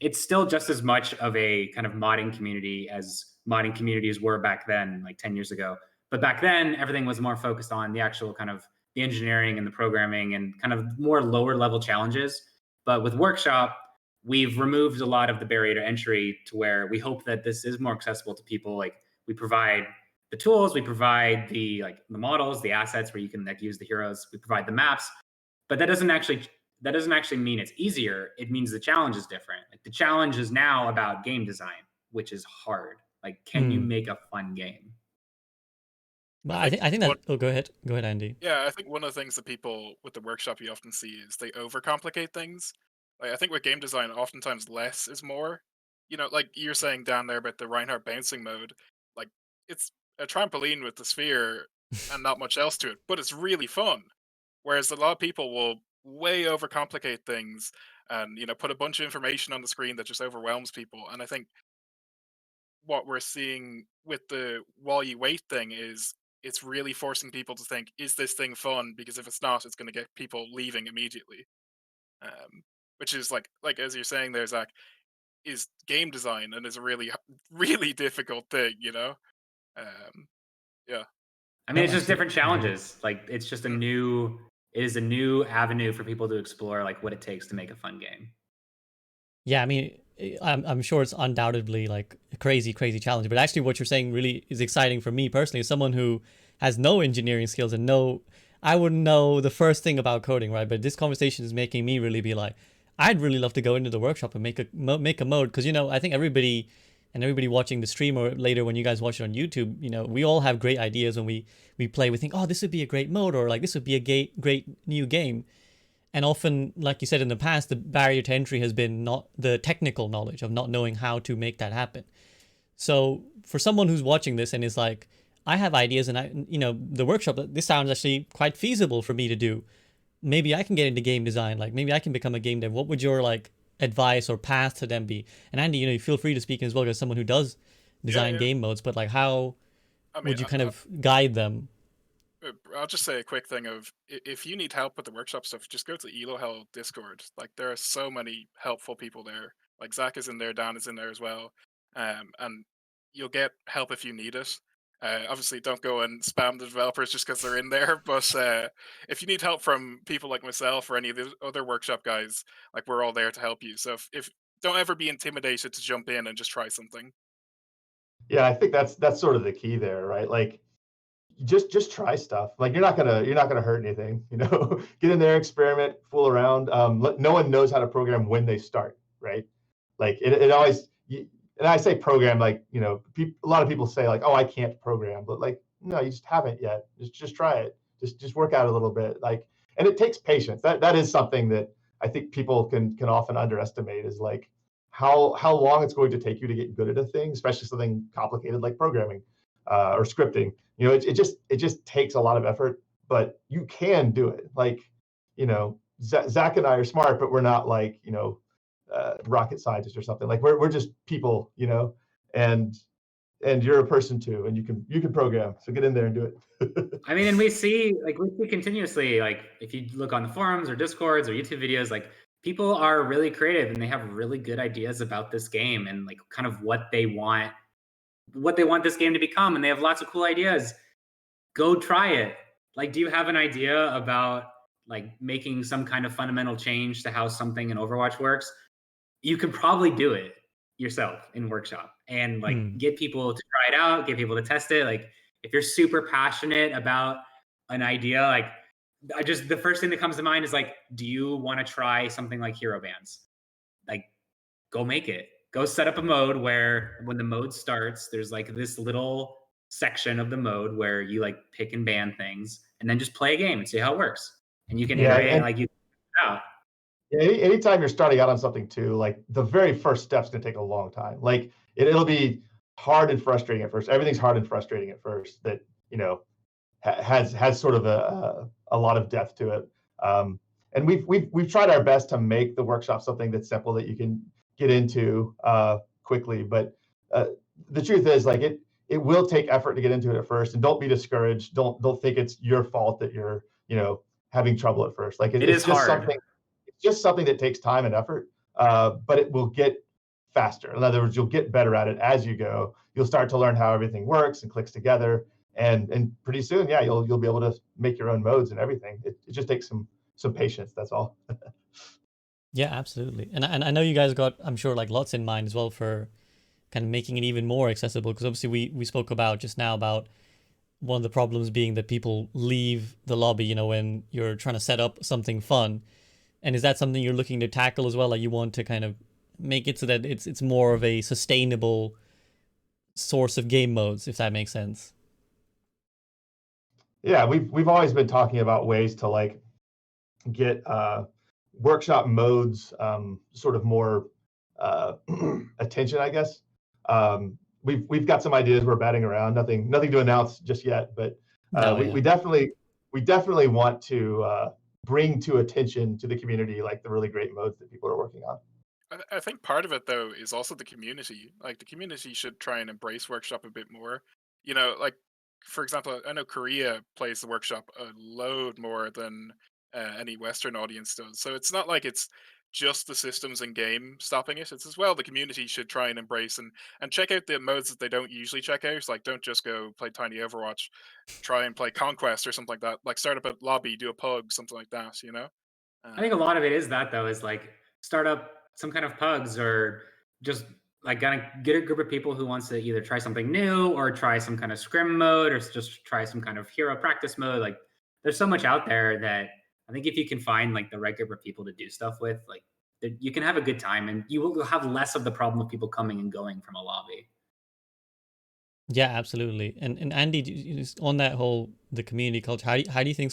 it's still just as much of a kind of modding community as modding communities were back then, like 10 years ago. But back then, everything was more focused on the actual kind of the engineering and the programming and kind of more lower level challenges. But with Workshop, we've removed a lot of the barrier to entry to where we hope that this is more accessible to people. Like, we provide the tools, we provide the models, the assets where you can like use the heroes, we provide the maps, but that doesn't actually mean it's easier. It means the challenge is different. Like, the challenge is now about game design, which is hard. Like, can you make a fun game? But I think that. Go ahead, Andy. Yeah, I think one of the things that people with the Workshop you often see is they overcomplicate things. Like, I think with game design, oftentimes less is more. you know, like you're saying down there about the Reinhardt bouncing mode, like it's a trampoline with the sphere and not much else to it, but it's really fun. Whereas a lot of people will way overcomplicate things and, you know, put a bunch of information on the screen that just overwhelms people. And I think what we're seeing with the while you wait thing is it's really forcing people to think, is this thing fun? Because if it's not, it's going to get people leaving immediately. Which is like as you're saying there, Zach, is game design and is a really really difficult thing, you know. Yeah. I mean, No, it's just different absolutely. challenges. Like it's just it is a new avenue for people to explore like what it takes to make a fun game. Yeah, I mean, I'm sure it's undoubtedly like a crazy, crazy challenge. But actually, what you're saying really is exciting for me personally, as someone who has no engineering skills and I wouldn't know the first thing about coding, right? But this conversation is making me really be like, I'd really love to go into the workshop and make a mode, because I think everybody watching the stream or later when you guys watch it on YouTube, we all have great ideas when we play. We think, oh, this would be a great mode, or like this would be a great new game. And often, like you said in the past, the barrier to entry has been not the technical knowledge of not knowing how to make that happen. So for someone who's watching this and is like, I have ideas and the workshop, this sounds actually quite feasible for me to do. Maybe I can get into game design. Like maybe I can become a game dev. What would your like advice or path to them be? And Andy, you feel free to speak as well as someone who does design game modes, but like how would you kind of guide them? I'll just say a quick thing of if you need help with the workshop stuff, just go to Elo Hell Discord. Like there are so many helpful people there. Like Zach is in there, Dan is in there as well, and you'll get help if you need it. Obviously, don't go and spam the developers just because they're in there. But if you need help from people like myself or any of the other workshop guys, like we're all there to help you. So if don't ever be intimidated to jump in and just try something. Yeah, I think that's sort of the key there, right? Like just try stuff. Like you're not gonna hurt anything. Get in there, experiment, fool around. No one knows how to program when they start, right? Like it always. And I say program, like a lot of people say like, oh, I can't program, but like no, you just haven't yet. Just try it. Just work out a little bit. Like, and it takes patience. That is something that I think people can often underestimate, is like how long it's going to take you to get good at a thing, especially something complicated like programming or scripting. It just takes a lot of effort, but you can do it. Like, Zach and I are smart, but we're not like, rocket scientists or something. Like we're just people, and you're a person too, and you can program. So get in there and do it. I mean, and we see continuously, like if you look on the forums or Discords or YouTube videos, like people are really creative and they have really good ideas about this game and like kind of what they want this game to become, and they have lots of cool ideas. Go try it. Like, do you have an idea about like making some kind of fundamental change to how something in Overwatch works? You could probably do it yourself in workshop and like get people to try it out, get people to test it. Like if you're super passionate about an idea, like the first thing that comes to mind is like, do you want to try something like hero bands? Like go make it. Go set up a mode where when the mode starts, there's like this little section of the mode where you like pick and ban things and then just play a game and see how it works. And you can iterate like you out. Anytime you're starting out on something too, like the very first step's gonna take a long time. Like it'll be hard and frustrating at first. Everything's hard and frustrating at first. That has sort of a lot of depth to it. And we've tried our best to make the workshop something that's simple that you can get into quickly. But the truth is, like it will take effort to get into it at first. And don't be discouraged. Don't think it's your fault that you're having trouble at first. Like it's just hard. It's just something that takes time and effort, but it will get faster. In other words, you'll get better at it as you go. You'll start to learn how everything works and clicks together, and pretty soon, yeah, you'll be able to make your own modes and everything. It just takes some patience. That's all. Yeah, absolutely. And I know you guys got, I'm sure, like lots in mind as well for kind of making it even more accessible, because obviously we spoke about just now about one of the problems being that people leave the lobby, when you're trying to set up something fun. And is that something you're looking to tackle as well? Like you want to kind of make it so that it's more of a sustainable source of game modes, if that makes sense? Yeah, we've always been talking about ways to like get workshop modes sort of more attention, I guess. We've got some ideas we're batting around. Nothing to announce just yet, but we definitely want to bring to attention to the community like the really great modes that people are working on. I think part of it though is also the community. Like the community should try and embrace workshop a bit more. Like for example, I know Korea plays the workshop a load more than any Western audience does. So it's not like it's just the systems and game stopping it. It's as well the community should try and embrace and check out the modes that they don't usually check out. Like don't just go play Tiny Overwatch, try and play Conquest or something like that. Like start up a lobby, do a pug, something like that. I think a lot of it is that though, is like start up some kind of pugs or just like gonna get a group of people who wants to either try something new or try some kind of scrim mode or just try some kind of hero practice mode. Like there's so much out there that I think if you can find like the right group of people to do stuff with, like you can have a good time and you will have less of the problem of people coming and going from a lobby. Yeah, absolutely. And Andy, on that whole the community culture, how do you think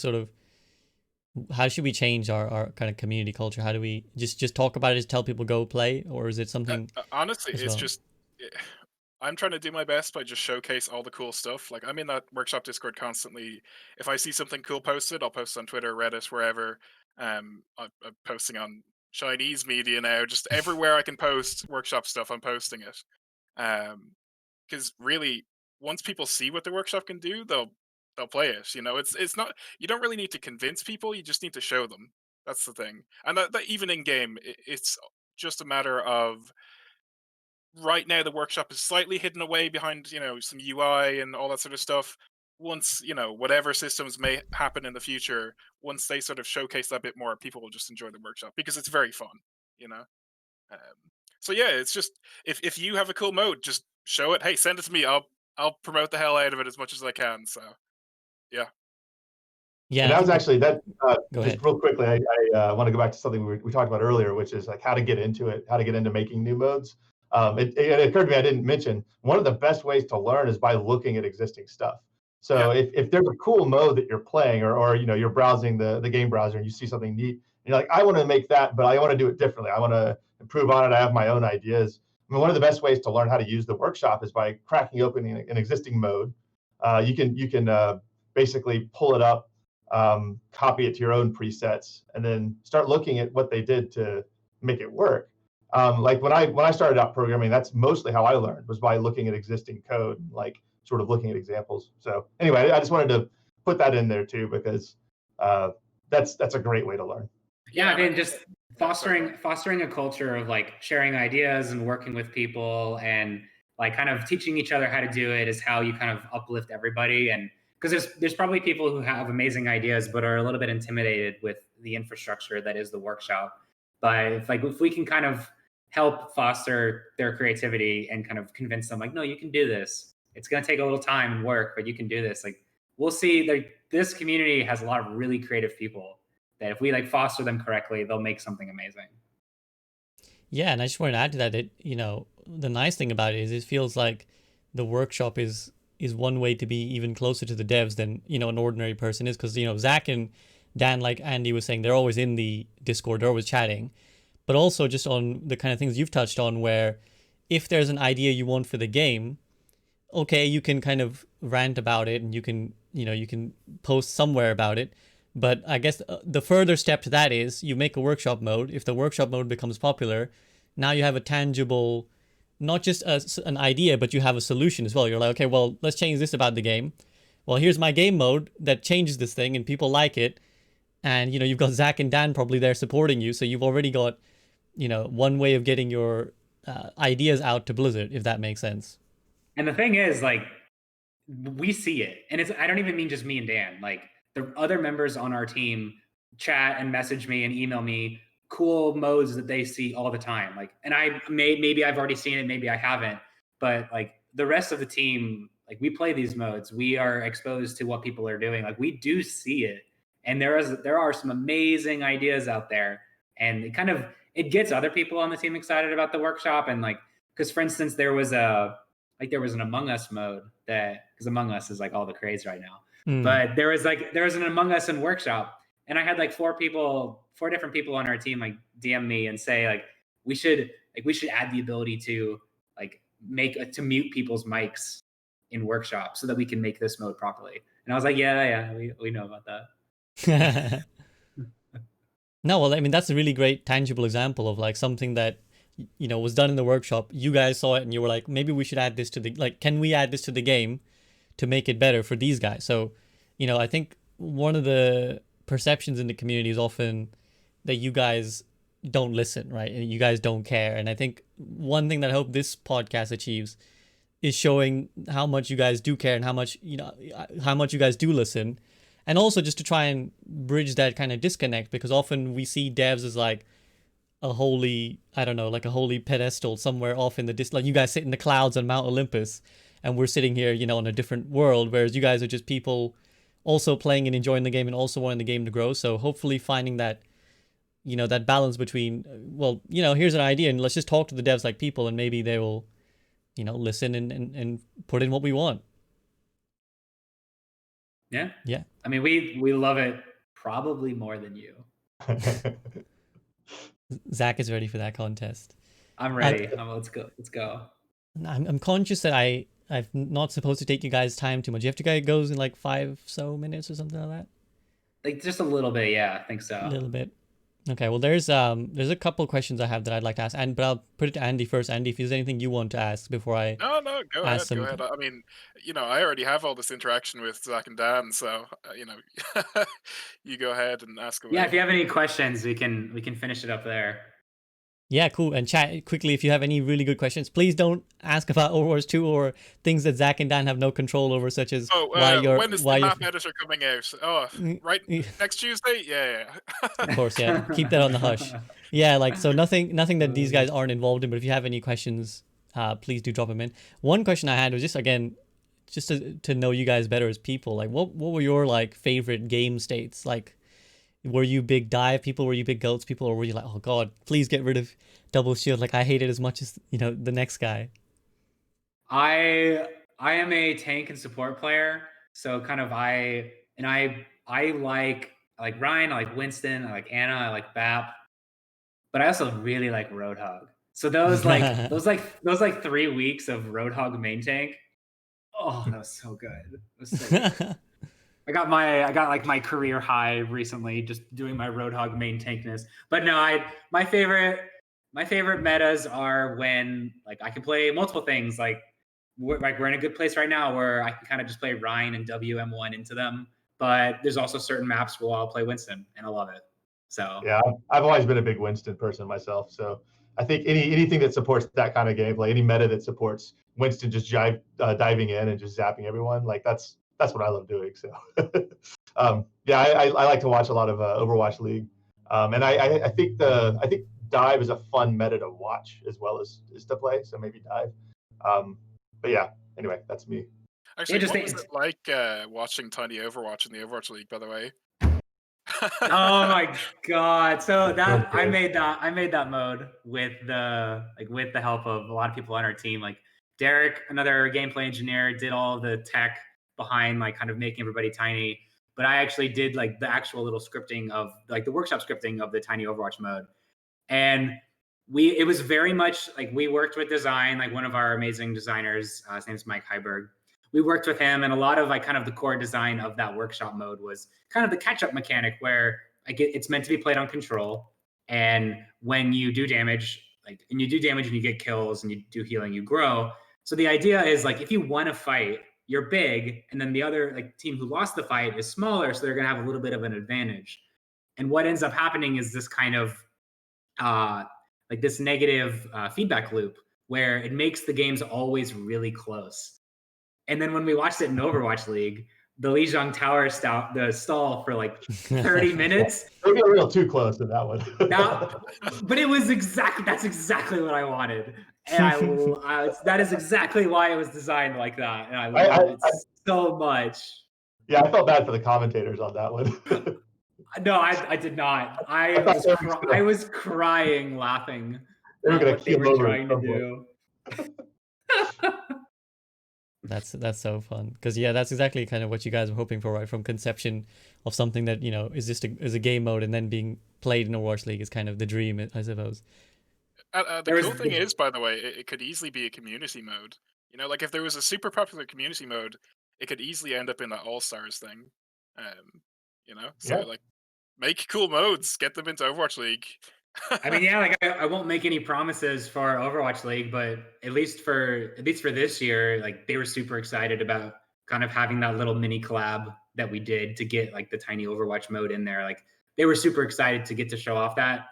how should we change our kind of community culture? How do we just talk about it, just tell people go play, or is it something? Honestly, as it's well? just I'm trying to do my best by just showcase all the cool stuff. Like I'm in that workshop Discord constantly. If I see something cool posted, I'll post on Twitter, Reddit, wherever. I'm posting on Chinese media now. Just everywhere I can post workshop stuff, I'm posting it. Because really, once people see what the workshop can do, they'll play it. It's not, you don't really need to convince people. You just need to show them. That's the thing. And that even in game, it's just a matter of right now the workshop is slightly hidden away behind some UI and all that sort of stuff. Once whatever systems may happen in the future, once they sort of showcase that a bit more, people will just enjoy the workshop because it's very fun. You know. Um, so yeah, it's just if you have a cool mode, just show it. Hey, send it to me. I'll promote the hell out of it as much as I can. So yeah. Yeah, And I that was think actually that. go Just ahead. real quickly, I want to go back to something we talked about earlier, which is like how to get into it, how to get into making new modes. It occurred to me I didn't mention one of the best ways to learn is by looking at existing stuff. So Yeah. if there's a cool mode that you're playing, or you're browsing the game browser and you see something neat, and you're like, I want to make that, but I want to do it differently. I want to improve on it. I have my own ideas. I mean, one of the best ways to learn how to use the workshop is by cracking open an existing mode. You can basically pull it up, copy it to your own presets, and then start looking at what they did to make it work. Like when I started out programming, that's mostly how I learned, was by looking at existing code, like sort of looking at examples. So anyway, I just wanted to put that in there too, because that's a great way to learn. Yeah, I mean, just Yeah, sorry. fostering a culture of like sharing ideas and working with people and like kind of teaching each other how to do it is how you kind of uplift everybody. And because there's probably people who have amazing ideas but are a little bit intimidated with the infrastructure that is the workshop. But if we can kind of help foster their creativity and kind of convince them like, no, you can do this. It's going to take a little time and work, but you can do this. Like we'll see, like this community has a lot of really creative people that if we like foster them correctly, they'll make something amazing. Yeah, and I just wanted to add to that. The nice thing about it is it feels like the workshop is one way to be even closer to the devs than an ordinary person is, because Zach and Dan, like Andy was saying, they're always in the Discord, they're always chatting, but also just on the kind of things you've touched on, where if there's an idea you want for the game, okay, you can kind of rant about it and you can post somewhere about it. But I guess the further step to that is you make a workshop mode. If the workshop mode becomes popular, now you have a tangible, not just an idea, but you have a solution as well. You're like, okay, well, let's change this about the game. Well, here's my game mode that changes this thing and people like it. And, you've got Zach and Dan probably there supporting you. So you've already got, one way of getting your ideas out to Blizzard, if that makes sense. And the thing is, like, we see it. And I don't even mean just me and Dan. Like, the other members on our team chat and message me and email me cool modes that they see all the time. Like, and maybe I've already seen it, maybe I haven't, but like the rest of the team, like we play these modes, we are exposed to what people are doing. Like we do see it. And there are some amazing ideas out there. And it gets other people on the team excited about the workshop. And like, because for instance, there was an Among Us mode because Among Us is like all the craze right now. But there was an Among Us in workshop, and I had like four different people on our team like DM me and say like we should like we should add the ability to like to mute people's mics in workshop so that we can make this mode properly. And I was like, yeah, we know about that. No, well, I mean, that's a really great tangible example of like something that, was done in the workshop. You guys saw it and you were like, maybe we should add this to can we add this to the game to make it better for these guys? So, I think one of the perceptions in the community is often that you guys don't listen, right? And you guys don't care. And I think one thing that I hope this podcast achieves is showing how much you guys do care and how much you guys do listen. And also just to try and bridge that kind of disconnect, because often we see devs as like a holy, I don't know, like a holy pedestal somewhere off in the like you guys sit in the clouds on Mount Olympus and we're sitting here, in a different world, whereas you guys are just people also playing and enjoying the game and also wanting the game to grow. So hopefully finding that, that balance between, well, here's an idea and let's just talk to the devs like people and maybe they will, listen and put in what we want. Yeah. Yeah. I mean, we love it probably more than you. Zach is ready for that contest. I'm ready. Let's go. I'm conscious that I'm not supposed to take you guys' time too much. You have to go in like 5 minutes or something like that. Like just a little bit, yeah. I think so. A little bit. Okay, well, there's a couple of questions I have that I'd like to ask, but I'll put it to Andy first. Andy, if there's anything you want to ask before I No, go ahead. Go ahead. I mean, I already have all this interaction with Zach and Dan, so you go ahead and ask away. Yeah, if you have any questions, we can finish it up there. Yeah, cool. And chat quickly if you have any really good questions. Please don't ask about Overwatch 2 or things that Zach and Dan have no control over, such as when is the map editor coming out? Oh, right next Tuesday? Yeah. Of course, yeah. Keep that on the hush. Yeah, so nothing that these guys aren't involved in, but if you have any questions, please do drop them in. One question I had was just to know you guys better as people. Like, what were your favorite game states? Like, were you big dive people? Were you big goats people? Or were you like, oh God, please get rid of double shield? Like I hate it as much as, the next guy. I am a tank and support player. So kind of I like Ryan, I like Winston, I like Anna, I like Bap. But I also really like Roadhog. So those those 3 weeks of Roadhog main tank. Oh, that was so good. It was so good. I got my career high recently just doing my Roadhog main tankness. But no, my favorite metas are when I can play multiple things. We're in a good place right now where I can kind of just play Ryan and WM1 into them. But there's also certain maps where I'll play Winston and I love it. So yeah, I've always been a big Winston person myself. So I think anything that supports that kind of gameplay, any meta that supports Winston just diving in and just zapping everyone, that's what I love doing. So, yeah, I like to watch a lot of Overwatch League, and I think dive is a fun meta to watch as well as to play. So maybe dive. But yeah, anyway, that's me. Actually, what was it like watching Tiny Overwatch in the Overwatch League? By the way. Oh my God! So that I made that mode with the help of a lot of people on our team. Like Derek, another gameplay engineer, did all the tech behind kind of making everybody tiny, but I actually did the actual little scripting of the workshop scripting of the Tiny Overwatch mode. And it was very much we worked with design, one of our amazing designers, his name's Mike Heiberg. We worked with him, and a lot of kind of the core design of that workshop mode was kind of the catch-up mechanic where it's meant to be played on control, and when you do damage, and you get kills and you do healing, you grow. So the idea is if you won a fight, you're big, and then the other team who lost the fight is smaller, so they're gonna have a little bit of an advantage. And what ends up happening is this kind of this negative feedback loop where it makes the games always really close. And then when we watched it in Overwatch League, the Lijiang Tower stall for 30 minutes. They got a little too close to that one. But it was that's exactly what I wanted. And that is exactly why it was designed like that. And I love it so much. Yeah, I felt bad for the commentators on that one. No, I did not. I was crying, laughing. They were what they were trying to do. That's so fun, because that's exactly kind of what you guys were hoping for, right? From conception of something that is just is a game mode and then being played in Overwatch League is kind of the dream, I suppose. The cool thing is, by the way, it could easily be a community mode. You know, like if there was a super popular community mode, it could easily end up in that All Stars thing. You know, so like make cool modes, get them into Overwatch League. I mean, yeah, like I won't make any promises for Overwatch League, but at least for this year, like they were super excited about kind of having that little mini collab that we did to get like the tiny Overwatch mode in there. Like they were super excited to get to show off that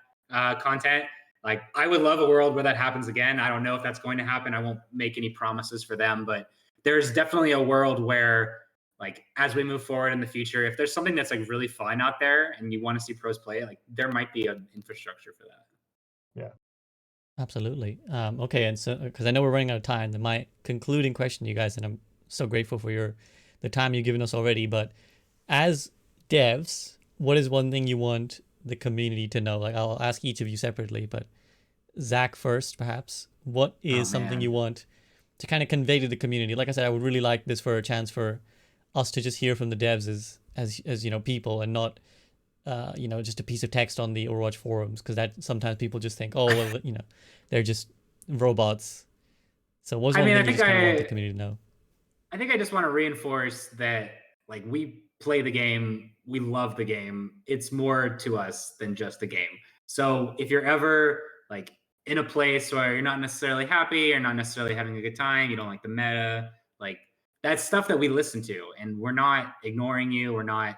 content. Like I would love a world where that happens again. I don't know if that's going to happen. I won't make any promises for them, but there's definitely a world where like as we move forward in the future, if there's something that's like really fun out there and you want to see pros play it, like there might be an infrastructure for that. Yeah, absolutely. Okay, and so because I know we're running out of time, then my concluding question to you guys, and I'm so grateful for the time you've given us already, but as devs, what is one thing you want the community to know? Like I'll ask each of you separately, but Zach first, perhaps. What is something you want to kind of convey to the community? Like I said, I would really like this for a chance for us to just hear from the devs as you know, people, and not you know, just a piece of text on the Overwatch forums, because that sometimes people just think, oh well, you know, they're just robots. So what's one thing you just kind of want the community to know? I think I just want to reinforce that like we play the game, we love the game. It's more to us than just a game. So if you're ever like in a place where you're not necessarily happy or not necessarily having a good time, you don't like the meta, like that's stuff that we listen to, and we're not ignoring you. We're not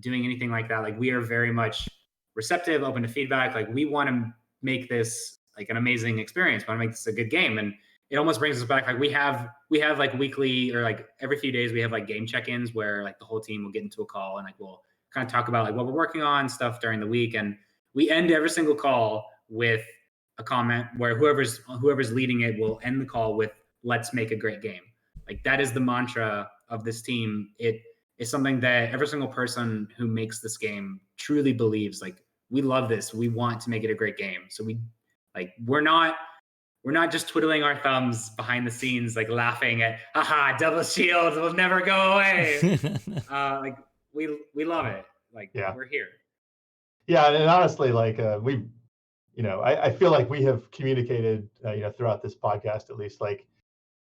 doing anything like that. Like we are very much receptive, open to feedback. Like we want to make this like an amazing experience. We want to make this a good game. And it almost brings us back. Like we have like weekly or like every few days we have like game check-ins where like the whole team will get into a call and like we'll kind of talk about like what we're working on, stuff during the week. And we end every single call with a comment where whoever's leading it will end the call with "Let's make a great game." Like that is the mantra of this team. It is something that every single person who makes this game truly believes. Like we love this. We want to make it a great game. So we're not just twiddling our thumbs behind the scenes, like laughing at, haha, double shield will never go away. Like we love it. Like we're here. Yeah, and honestly, like you know, I feel like we have communicated, you know, throughout this podcast, at least, like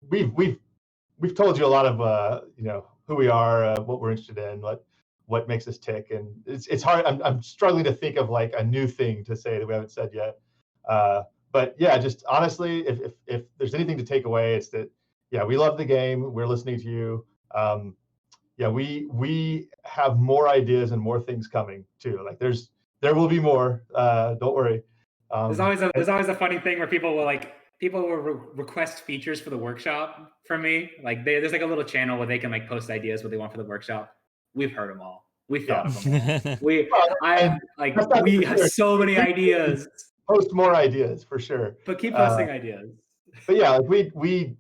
we've told you a lot of, you know, who we are, what we're interested in, what makes us tick, and it's hard. I'm struggling to think of like a new thing to say that we haven't said yet. But yeah, just honestly, if there's anything to take away, it's that we love the game. We're listening to you. We have more ideas and more things coming too. Like there will be more. Don't worry. There's always a funny thing where people will request features for the workshop from me. Like there's like a little channel where they can like post ideas what they want for the workshop. We've heard them all. We've thought of them all. We have so many ideas. Post more ideas for sure. But keep posting ideas. But yeah, like we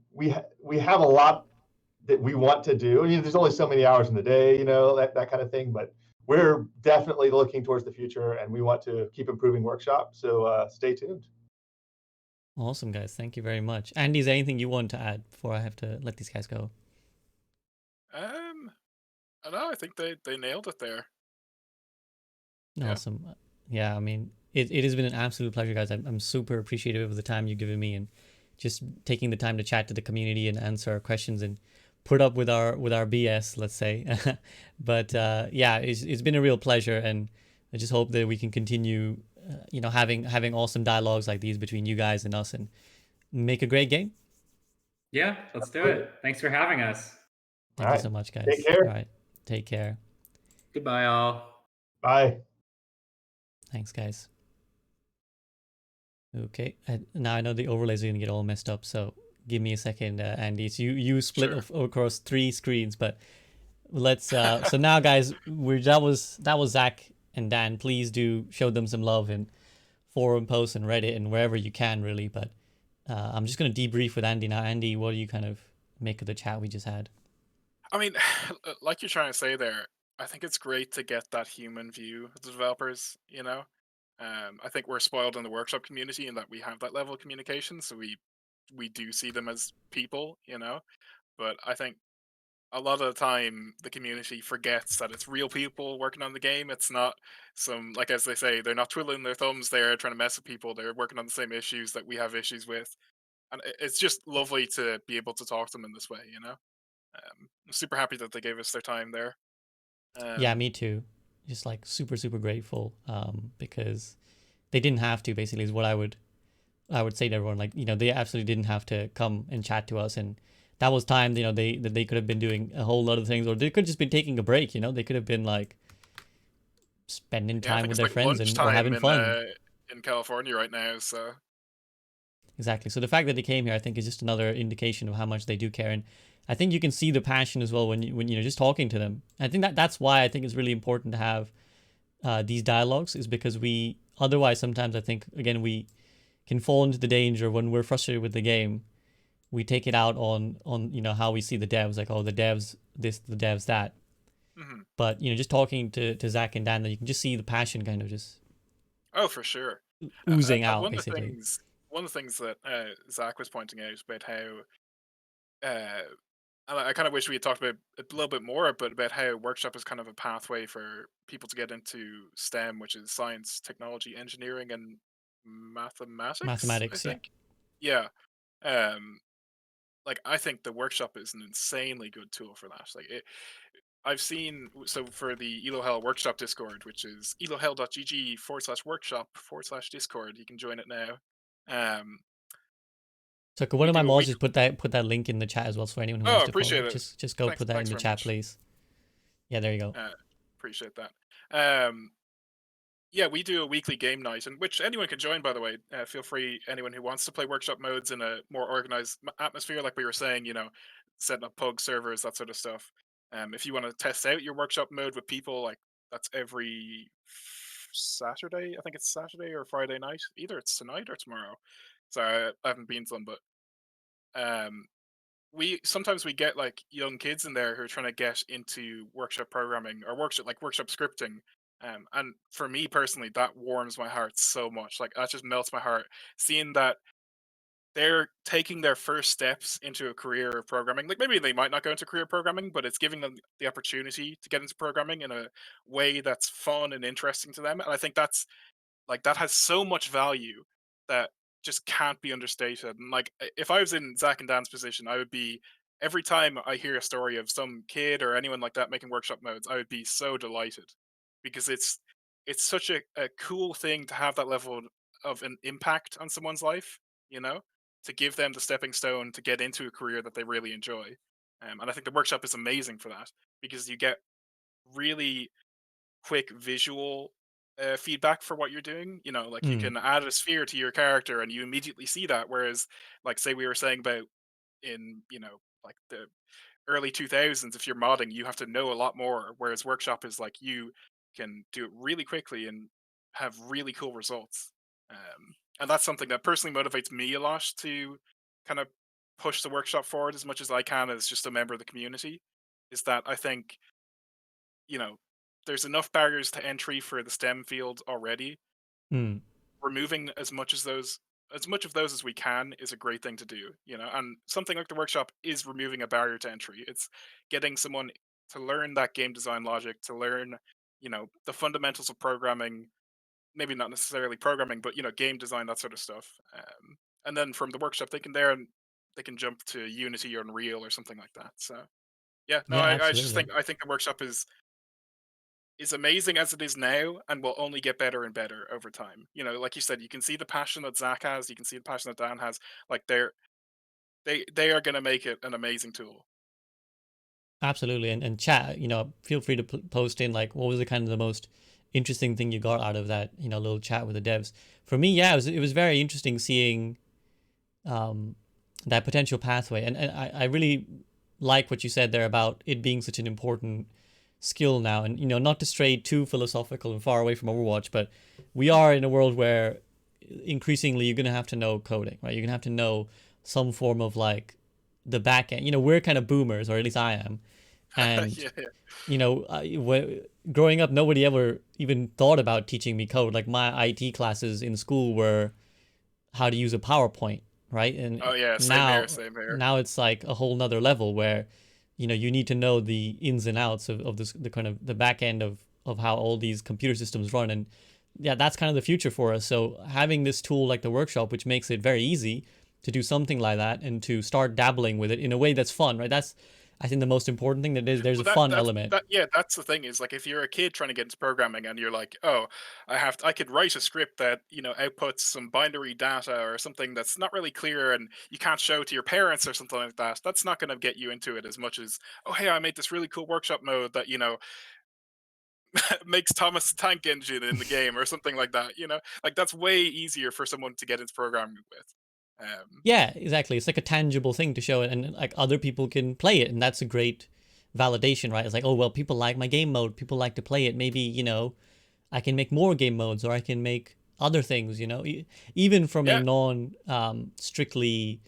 have a lot that we want to do. I mean, there's only so many hours in the day, you know, that kind of thing. But we're definitely looking towards the future, and we want to keep improving Workshop. So stay tuned. Awesome, guys. Thank you very much. Andy, is there anything you want to add before I have to let these guys go? I don't know. I think they nailed it there. Awesome. Yeah, I mean, it has been an absolute pleasure, guys. I'm super appreciative of the time you've given me and just taking the time to chat to the community and answer our questions and put up with our BS, let's say. But yeah, it's been a real pleasure, and I just hope that we can continue, you know, having awesome dialogues like these between you guys and us, and make a great game. Yeah, let's do it. Thanks for having us. Thank you so much, guys. Take care. All right, take care. Goodbye, all. Bye. Thanks, guys. Okay, now I know the overlays are gonna get all messed up, so give me a second, Andy. So you split across 3 screens, but let's so now, guys, that was Zach and Dan. Please do show them some love in forum posts and Reddit and wherever you can, really. But I'm just gonna debrief with Andy now. Andy, what do you kind of make of the chat we just had? I mean, like you're trying to say there, I think it's great to get that human view of the developers, you know. I think we're spoiled in the workshop community in that we have that level of communication, so we do see them as people, you know. But I think a lot of the time the community forgets that it's real people working on the game. It's not some, like, as they say, they're not twiddling their thumbs there trying to mess with people. They're working on the same issues that we have issues with, and it's just lovely to be able to talk to them in this way. I'm super happy that they gave us their time there. Yeah, me too. Just like super super grateful because they didn't have to, basically, is what I would say to everyone. Like, they absolutely didn't have to come and chat to us, and that was time, they could have been doing a whole lot of things, or they could have just been taking a break. They could have been like spending Yeah, I time think with it's their like friends or lunchtime having fun. in California right now. So Exactly. So the fact that they came here, I think, is just another indication of how much they do care, and I think you can see the passion as well when just talking to them. I think that's why I think it's really important to have these dialogues, is because we otherwise sometimes, I think, again, we can fall into the danger when we're frustrated with the game. We take it out on how we see the devs, like, oh, the devs this, the devs that. mhm. But just talking to Zach and Dan, that you can just see the passion kind of just Oh, for sure. oozing And out, basically. one of the things that Zach was pointing out about how, uh, and I kind of wish we had talked about it a little bit more, but about how workshop is kind of a pathway for people to get into STEM, which is science, technology, engineering, and mathematics, I Mathematics, yeah. think. Yeah. Um, like, I think the workshop is an insanely good tool for that. Like, I've seen, so for the Elohel workshop Discord, which is elohel.gg/workshop/Discord, you can join it now. Um, So could one we of my do a mods week. just put that link in the chat as well, so for anyone who Oh, wants to follow? appreciate it. Just go put that in Thanks the very chat, much. please. Yeah, there you go. Appreciate that. Um, yeah, we do a weekly game night, in which anyone can join, by the way. Feel free, anyone who wants to play workshop modes in a more organized atmosphere, like we were saying, setting up pug servers, that sort of stuff. If you want to test out your workshop mode with people, like, that's every Saturday. I think it's Saturday or Friday night. Either it's tonight or tomorrow. So I haven't been to them, but um, we sometimes we get like young kids in there who are trying to get into workshop programming or workshop scripting. And for me personally, that warms my heart so much. Like, that just melts my heart seeing that they're taking their first steps into a career of programming. Like, maybe they might not go into career programming, but it's giving them the opportunity to get into programming in a way that's fun and interesting to them. And I think that has so much value that just can't be understated. And, like, if I was in Zach and Dan's position, I would be, every time I hear a story of some kid or anyone like that making workshop modes, I would be so delighted, because it's such a cool thing to have that level of an impact on someone's life, you know, to give them the stepping stone to get into a career that they really enjoy. And I think the workshop is amazing for that, because you get really quick visual feedback for what you're doing. Like, you Mm. can add a sphere to your character and you immediately see that. Whereas, like, say we were saying about in, like the early 2000s, if you're modding, you have to know a lot more. Whereas workshop is like, you can do it really quickly and have really cool results. And that's something that personally motivates me a lot to kind of push the workshop forward as much as I can as just a member of the community. Is that I think, you know, there's enough barriers to entry for the STEM field already. Mm. Removing as much of those as we can is a great thing to do, and something like the workshop is removing a barrier to entry. It's getting someone to learn that game design logic, to learn, the fundamentals of programming, maybe not necessarily programming, but game design, that sort of stuff. And then from the workshop, they can jump to Unity or Unreal or something like that. So yeah, no, Yeah, I just absolutely. think the workshop is amazing as it is now and will only get better and better over time. Like you said, you can see the passion that Zach has, you can see the passion that Dan has. Like, they are going to make it an amazing tool. Absolutely. And chat, feel free to post in, like, what was the kind of the most interesting thing you got out of that, little chat with the devs. For me, yeah, it was very interesting seeing um, that potential pathway. And I really like what you said there about it being such an important skill now. And, not to stray too philosophical and far away from Overwatch, but we are in a world where increasingly you're going to have to know coding, right? You're going to have to know some form of, like, the back end. We're kind of boomers, or at least I am. And, Yeah, growing up, nobody ever even thought about teaching me code. Like, my IT classes in school were how to use a PowerPoint, right? And oh yeah, same here, now same here. now it's like a whole nother level where you need to know the ins and outs of this, the kind of the back end of how all these computer systems run. And yeah, that's kind of the future for us. So having this tool like the workshop, which makes it very easy to do something like that and to start dabbling with it in a way that's fun, right? That's, I think, the most important thing, that there's a fun element. Yeah, that's the thing, is like if you're a kid trying to get into programming and you're like, oh, I could write a script that outputs some binary data or something that's not really clear and you can't show to your parents or something like that. That's not going to get you into it as much as, oh hey, I made this really cool workshop mode that makes Thomas the Tank Engine in the game or something like that. Like that's way easier for someone to get into programming with. Yeah, exactly. It's like a tangible thing to show it, and like other people can play it, and that's a great validation, right? It's like, oh well, people like my game mode, people like to play it. Maybe I can make more game modes, or I can make other things. Even from a Yeah. non strictly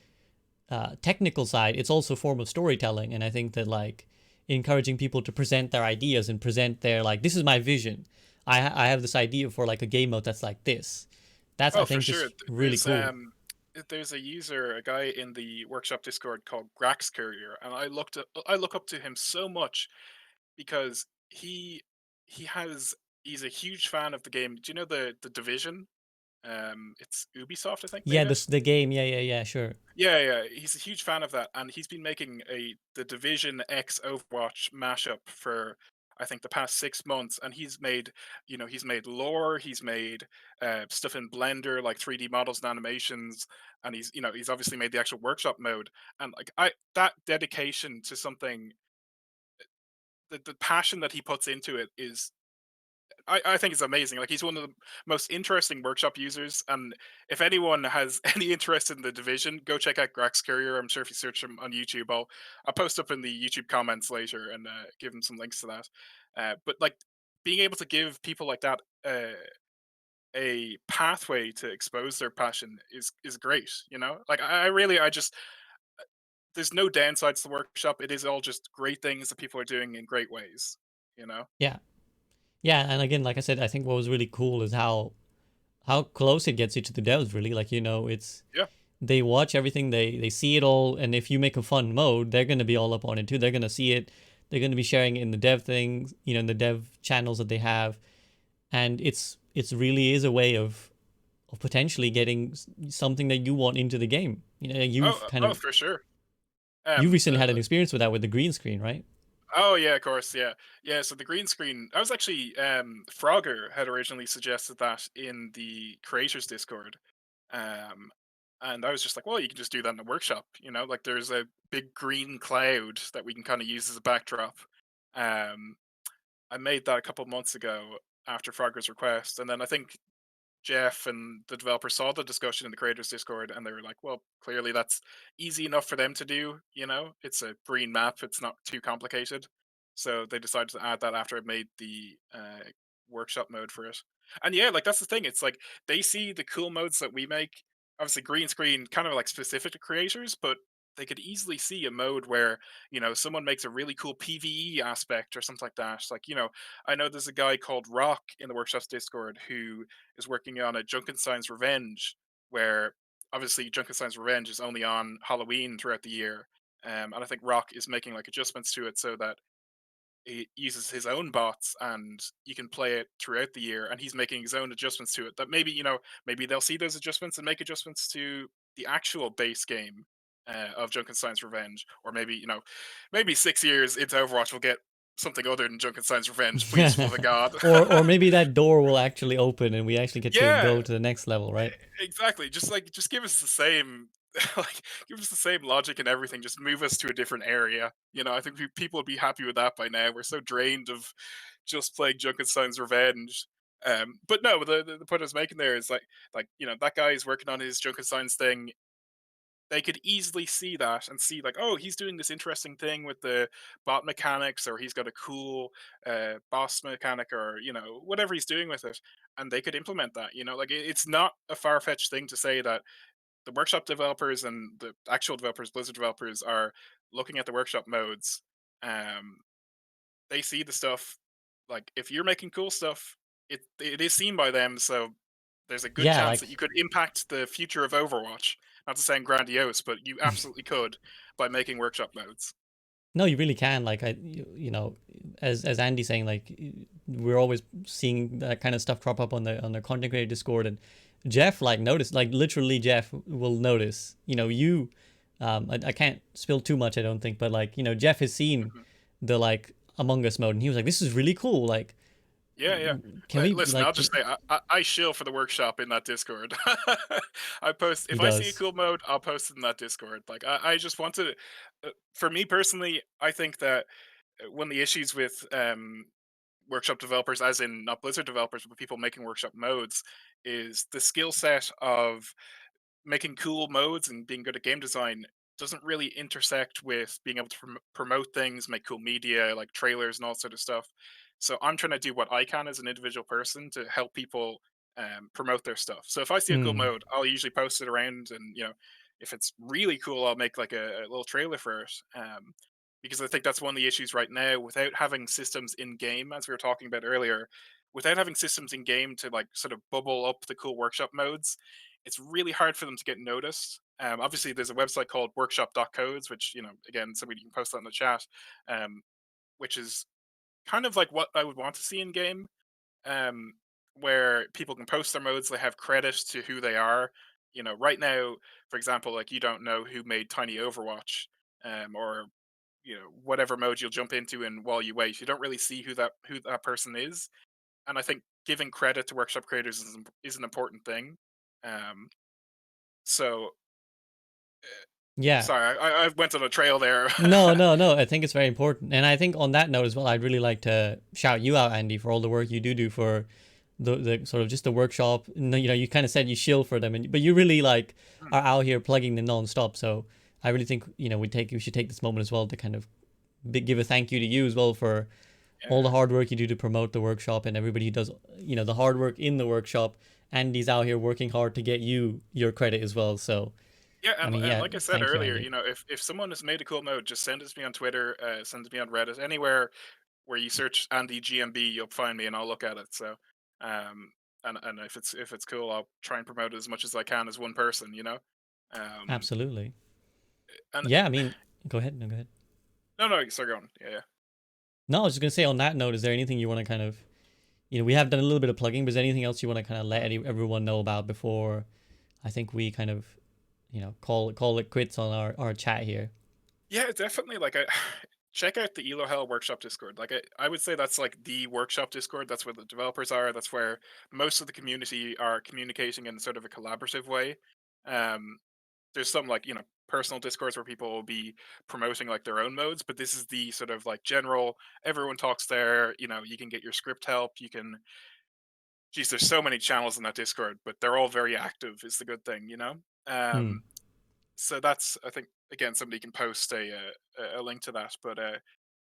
technical side, it's also a form of storytelling, and I think that like encouraging people to present their ideas and present their like, this is my vision. I have this idea for like a game mode that's like this. That's, I Oh, for think, sure. just really cool. There's a user, a guy in the workshop Discord called Grax Courier, and I look up to him so much because he has he's a huge fan of the game. Do you know the Division? It's Ubisoft, I think, Yeah, made it. the game. Yeah, sure. Yeah. He's a huge fan of that, and he's been making the Division X Overwatch mashup for I think the past 6 months, and he's made lore, he's made stuff in Blender like 3D models and animations, and he's obviously made the actual workshop mode, and like that dedication to something, the passion that he puts into it is I think it's amazing. Like he's one of the most interesting workshop users, and if anyone has any interest in the division, go check out Grax Courier. I'm sure if you search him on YouTube, I'll post up in the YouTube comments later and give him some links to that. But like being able to give people like that a pathway to expose their passion is great. Like I just there's no downsides to the workshop. It is all just great things that people are doing in great ways. You know. Yeah, yeah, and again, like I said, I think what was really cool is how close it gets you to the devs. Really, like it's Yeah. they watch everything, they see it all, and if you make a fun mode, they're gonna be all up on it too. They're gonna see it. They're gonna be sharing it in the dev things, in the dev channels that they have, and it's really is a way of potentially getting something that you want into the game. You've kind of For sure. you recently had an The experience with that with the green screen, right? Oh yeah, of course, yeah. So the green screen, I was actually Frogger had originally suggested that in the creators Discord, um, and I was just like, well, you can just do that in the workshop, like there's a big green cloud that we can kind of use as a backdrop. Um, I made that a couple months ago after Frogger's request, and then I think Jeff and the developer saw the discussion in the creators Discord and they were like, well, clearly that's easy enough for them to do, It's a green map, it's not too complicated. So they decided to add that after I made the workshop mode for it. And yeah, like that's the thing. It's like they see the cool modes that we make. Obviously green screen kind of like specific to creators, but they could easily see a mode where, someone makes a really cool PvE aspect or something like that. Like, I know there's a guy called Rock in the workshop's Discord who is working on a Junkenstein's Revenge, where obviously Junkenstein's Revenge is only on Halloween throughout the year. And I think Rock is making like adjustments to it so that it uses his own bots and you can play it throughout the year. And he's making his own adjustments to it that maybe they'll see those adjustments and make adjustments to the actual base game of Junkenstein's Revenge. Or maybe 6 years into Overwatch we'll get something other than Junkenstein's Revenge. Please, for the god. or maybe that door will actually open and we actually get to Yeah, go to the next level, right? exactly. Just give us the same like give us the same logic and everything. Just move us to a different area. I think people would be happy with that by now. We're so drained of just playing Junkenstein's Revenge. But no, the point I was making there is that guy is working on his Junkenstein's thing. They could easily see that and see like, oh, he's doing this interesting thing with the bot mechanics, or he's got a cool boss mechanic, or whatever he's doing with it, and they could implement that. Like it's not a far fetched thing to say that the workshop developers and the actual developers, Blizzard developers, are looking at the workshop modes. Um, they see the stuff. Like if you're making cool stuff, it is seen by them. So there's a good Yeah, chance like that you could impact the future of Overwatch. Not to sound grandiose, but you absolutely could by making workshop modes. No, you really can. Like you know, as Andy's saying, like we're always seeing that kind of stuff crop up on the content creator Discord, and Jeff like noticed, like literally Jeff will notice. You know, I can't spill too much, I don't think, but like you know, Jeff has seen Mhm. the like Among Us mode, and he was like, "This is really cool." Like, Yeah, yeah. can we Listen, I'll like? just say I shill for the workshop in that Discord. I post He if I see a does. cool mode, I'll post it in that Discord. Like I just want to. For me personally, I think that one of the issues with workshop developers, as in not Blizzard developers, but people making workshop modes, is the skill set of making cool modes and being good at game design doesn't really intersect with being able to promote things, make cool media like trailers and all sort of stuff. So I'm trying to do what I can as an individual person to help people promote their stuff. So if I see a cool Hmm. mode, I'll usually post it around, and if it's really cool, I'll make like a little trailer for it. Because I think that's one of the issues right now, without having systems in game, as we were talking about earlier, without having systems in game to like sort of bubble up the cool workshop modes, it's really hard for them to get noticed. Obviously, there's a website called workshop.codes, which, again, somebody can post that in the chat, um, which is kind of like what I would want to see in game, um, where people can post their modes, they have credit to who they are. Right now, for example, like you don't know who made Tiny Overwatch, or whatever mode you'll jump into, and while you wait, you don't really see who that person is. And I think giving credit to workshop creators is an important thing. Um, so Yeah. sorry, I went on a trail there. No, no, no. I think it's very important, and I think on that note as well, I'd really like to shout you out, Andy, for all the work you do for the sort of just the workshop. You know, you kind of said you shill for them, but you really like Hmm, are out here plugging them non-stop. So I really think we should take this moment as well to kind of give a thank you to you as well for all the yeah, hard work you do to promote the workshop, and everybody who does the hard work in the workshop. Andy's out here working hard to get you your credit as well. So yeah, I mean, and yeah, like I said thank you, earlier, Andy. if someone has made a cool mode, just send it to me on Twitter, send it to me on Reddit, anywhere where you search Andy GMB, you'll find me, and I'll look at it. So, um, and if it's cool, I'll try and promote it as much as I can as one person. Um, Absolutely. and Yeah, I mean, go ahead. No, go ahead. no, no, start going. Yeah, yeah. No, I was just gonna say on that note, is there anything you want to kind of, we have done a little bit of plugging, but is there anything else you want to kind of let everyone know about before I think we kind of, call it quits on our chat here? Yeah, definitely. Like, check out the Elo Hell Workshop Discord. Like, I would say that's like the workshop Discord. That's where the developers are. That's where most of the community are communicating in sort of a collaborative way. Um, there's some like personal discords where people will be promoting like their own modes, but this is the sort of like general. Everyone talks there. You can get your script help. You can. Geez, there's so many channels in that Discord, but they're all very active. Is the good thing. Hmm. So that's, I think, again, somebody can post a link to that. But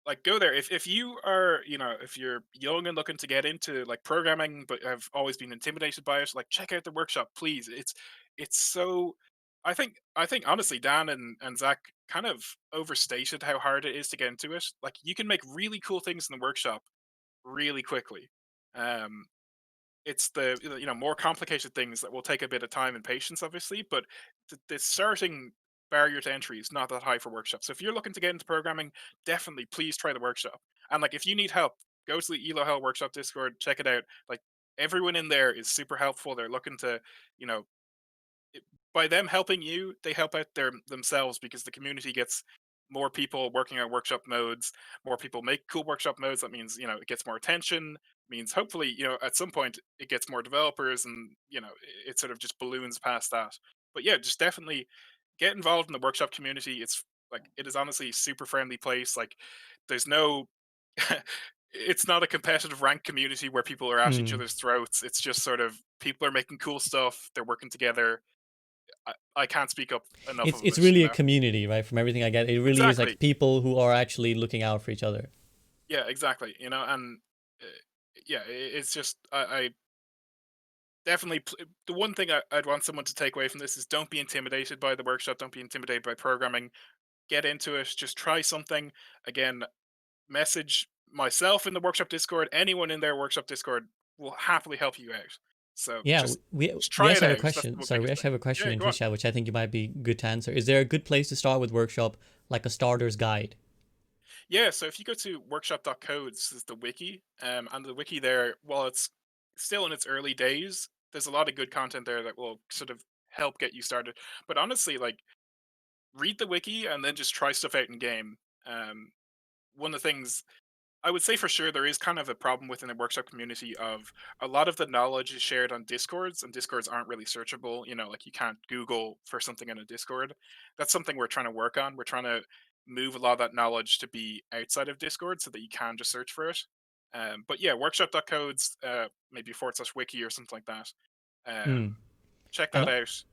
like, go there if you are, if you're young and looking to get into like programming but have always been intimidated by it, like, check out the workshop, please. It's so, I think honestly, Dan and Zach kind of overstated how hard it is to get into it. Like, you can make really cool things in the workshop really quickly. um it's the more complicated things that will take a bit of time and patience, obviously, but the starting barrier to entry is not that high for workshops. So if you're looking to get into programming, definitely please try the workshop. And like, if you need help, go to the Elo Hell Workshop Discord, check it out. Like, everyone in there is super helpful. They're looking to, you know, by them helping you, they help out themselves, because the community gets more people working on workshop modes. More people make cool workshop modes. That means it gets more attention. Means hopefully at some point it gets more developers, and it sort of just balloons past that. But yeah, just definitely get involved in the workshop community. It's like, it is honestly a super friendly place. Like, there's no it's not a competitive rank community where people are at each Hmm. other's throats. It's just sort of people are making cool stuff. They're working together. I can't speak up enough of It's it. really a community, right? From everything I get, it really is Exactly. like people who are actually looking out for each other. Yeah, exactly. And uh, yeah, it's just I definitely the one thing I'd want someone to take away from this is, don't be intimidated by the workshop. Don't be intimidated by programming. Get into it. Just try something. Again, message myself in the workshop Discord. Anyone in their workshop Discord will happily help you out. So Yeah, just we just we try it actually have a out. That's question. the Sorry, we biggest actually thing. have a question Yeah, in go on. Twitch chat, which I think you might be good to answer. Is there a good place to start with workshop, like a starter's guide? Yeah, so if you go to workshop.codes, is the wiki, and the wiki there, while it's still in its early days, there's a lot of good content there that will sort of help get you started. But honestly, like read the wiki and then just try stuff out in game. Um, One of the things I would say for sure there is kind of a problem within the workshop community of a lot of the knowledge is shared on Discords, and Discords aren't really searchable. You know, like you can't Google for something in a Discord. That's something we're trying to work on. We're trying to move a lot of that knowledge to be outside of Discord so that you can just search for it. But yeah, workshop.codes, maybe / wiki or something like that. Mm. Check And that out.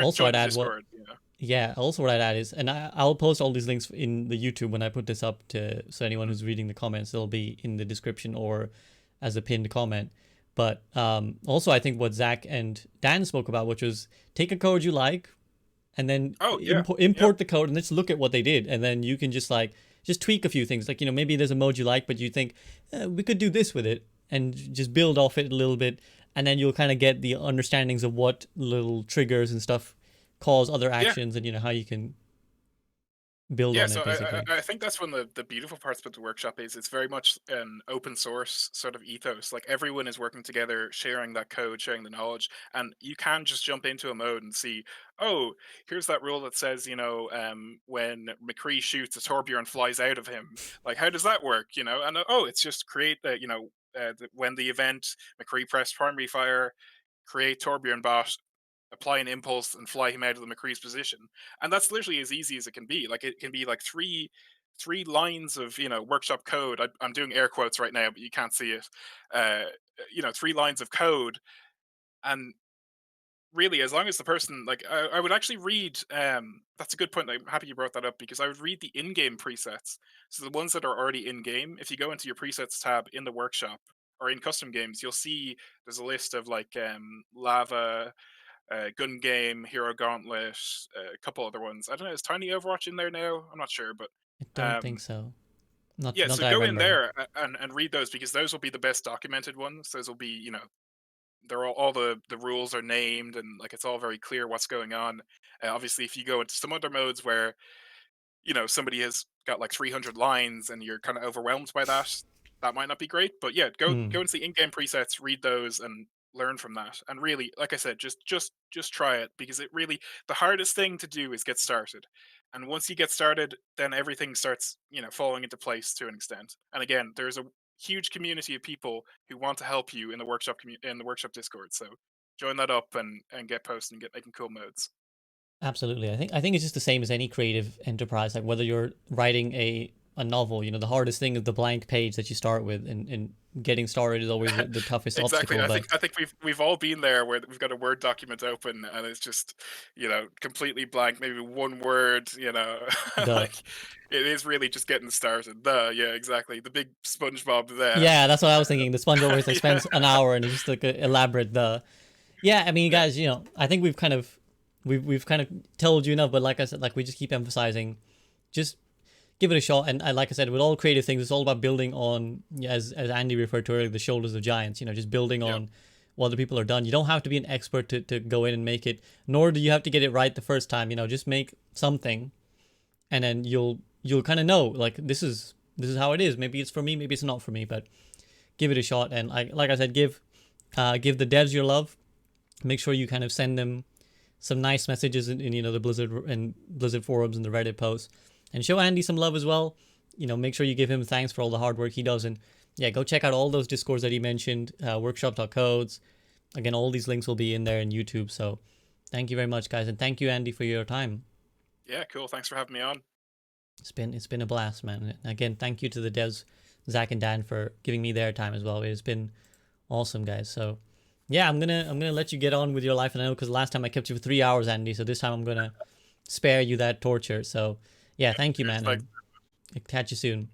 also, Join I'd the add what. Discord. You know. Yeah, also what I'd add is, and I'll post all these links in the YouTube when I put this up so anyone who's reading the comments, they'll be in the description or as a pinned comment. But also I think what Zach and Dan spoke about, which was take a code you like, and then Oh yeah, import the code and let's look at what they did, and then you can just tweak a few things. Like, maybe there's a mode you like, but you think we could do this with it, and just build off it a little bit, and then you'll kind of get the understandings of what little triggers and stuff cause other yeah. actions, and how you can build Yeah, on so it basically. I think that's one of the beautiful parts about the workshop is it's very much an open source sort of ethos. Like everyone is working together, sharing that code, sharing the knowledge, and you can just jump into a mode and see, oh, here's that rule that says, when McCree shoots, a Torbjorn flies out of him. Like, how does that work? And oh, it's just create the, when the event McCree pressed primary fire, create Torbjorn bot, apply an impulse and fly him out of the McCree's position. And that's literally as easy as it can be. Like it can be like three lines of workshop code. I'm doing air quotes right now, but you can't see it. 3 lines of code, and really, as long as the person like, I would actually read. That's a good point. I'm happy you brought that up because I would read the in-game presets. So the ones that are already in game. If you go into your presets tab in the workshop or in custom games, you'll see there's a list of like lava, Gun Game, Hero Gauntlet, a couple other ones. I don't know. Is Tiny Overwatch in there now? I'm not sure, but I don't think so. Not yeah. not So that I go in remember. there and read those because those will be the best documented ones. Those will be they're all the rules are named and like it's all very clear what's going on. Obviously, if you go into some other modes where somebody has got like 300 lines and you're kind of overwhelmed by that, that might not be great. But yeah, go into the in-game presets, read those, and learn from that. And really, like I said, just try it because it really the hardest thing to do is get started. And once you get started, then everything starts falling into place to an extent. And again, there's a huge community of people who want to help you in the workshop in the workshop Discord. So join that up and get posting and get making cool modes. Absolutely. I think it's just the same as any creative enterprise. Like whether you're writing a novel, the hardest thing is the blank page that you start with, and getting started is always the toughest Exactly. obstacle. I think we've all been there where we've got a Word document open and it's just completely blank, maybe one word. The Like it is really just getting started. Yeah, exactly. The big SpongeBob there. Yeah, that's what I was thinking. The sponge always spends an hour and it's just like a elaborate Yeah, I mean, Yeah. guys, I think we've kind of told you enough, but like I said, like we just keep emphasizing, just give it a shot. And like I said, with all creative things, it's all about building on, yeah, as Andy referred to earlier, the shoulders of giants. Just building Yep. on what other people are done. You don't have to be an expert to go in and make it, nor do you have to get it right the first time. Just make something, and then you'll kind of know, like, this is how it is. Maybe it's for me, maybe it's not for me, but give it a shot. And like I said, give the devs your love. Make sure you kind of send them some nice messages in the Blizzard forums and the Reddit posts, and show Andy some love as well. Make sure you give him thanks for all the hard work he does. And yeah, go check out all those Discords that he mentioned, workshop.codes. Again, all these links will be in there in YouTube. So thank you very much, guys, and thank you, Andy, for your time. Yeah, cool. Thanks for having me on. It's been a blast, man. And again, thank you to the devs, Zach and Dan, for giving me their time as well. It's been awesome, guys. So yeah, I'm gonna let you get on with your life. And I know because last time I kept you for 3 hours, Andy. So this time I'm gonna spare you that torture. So yeah, thank you, man. Thanks. And catch you soon.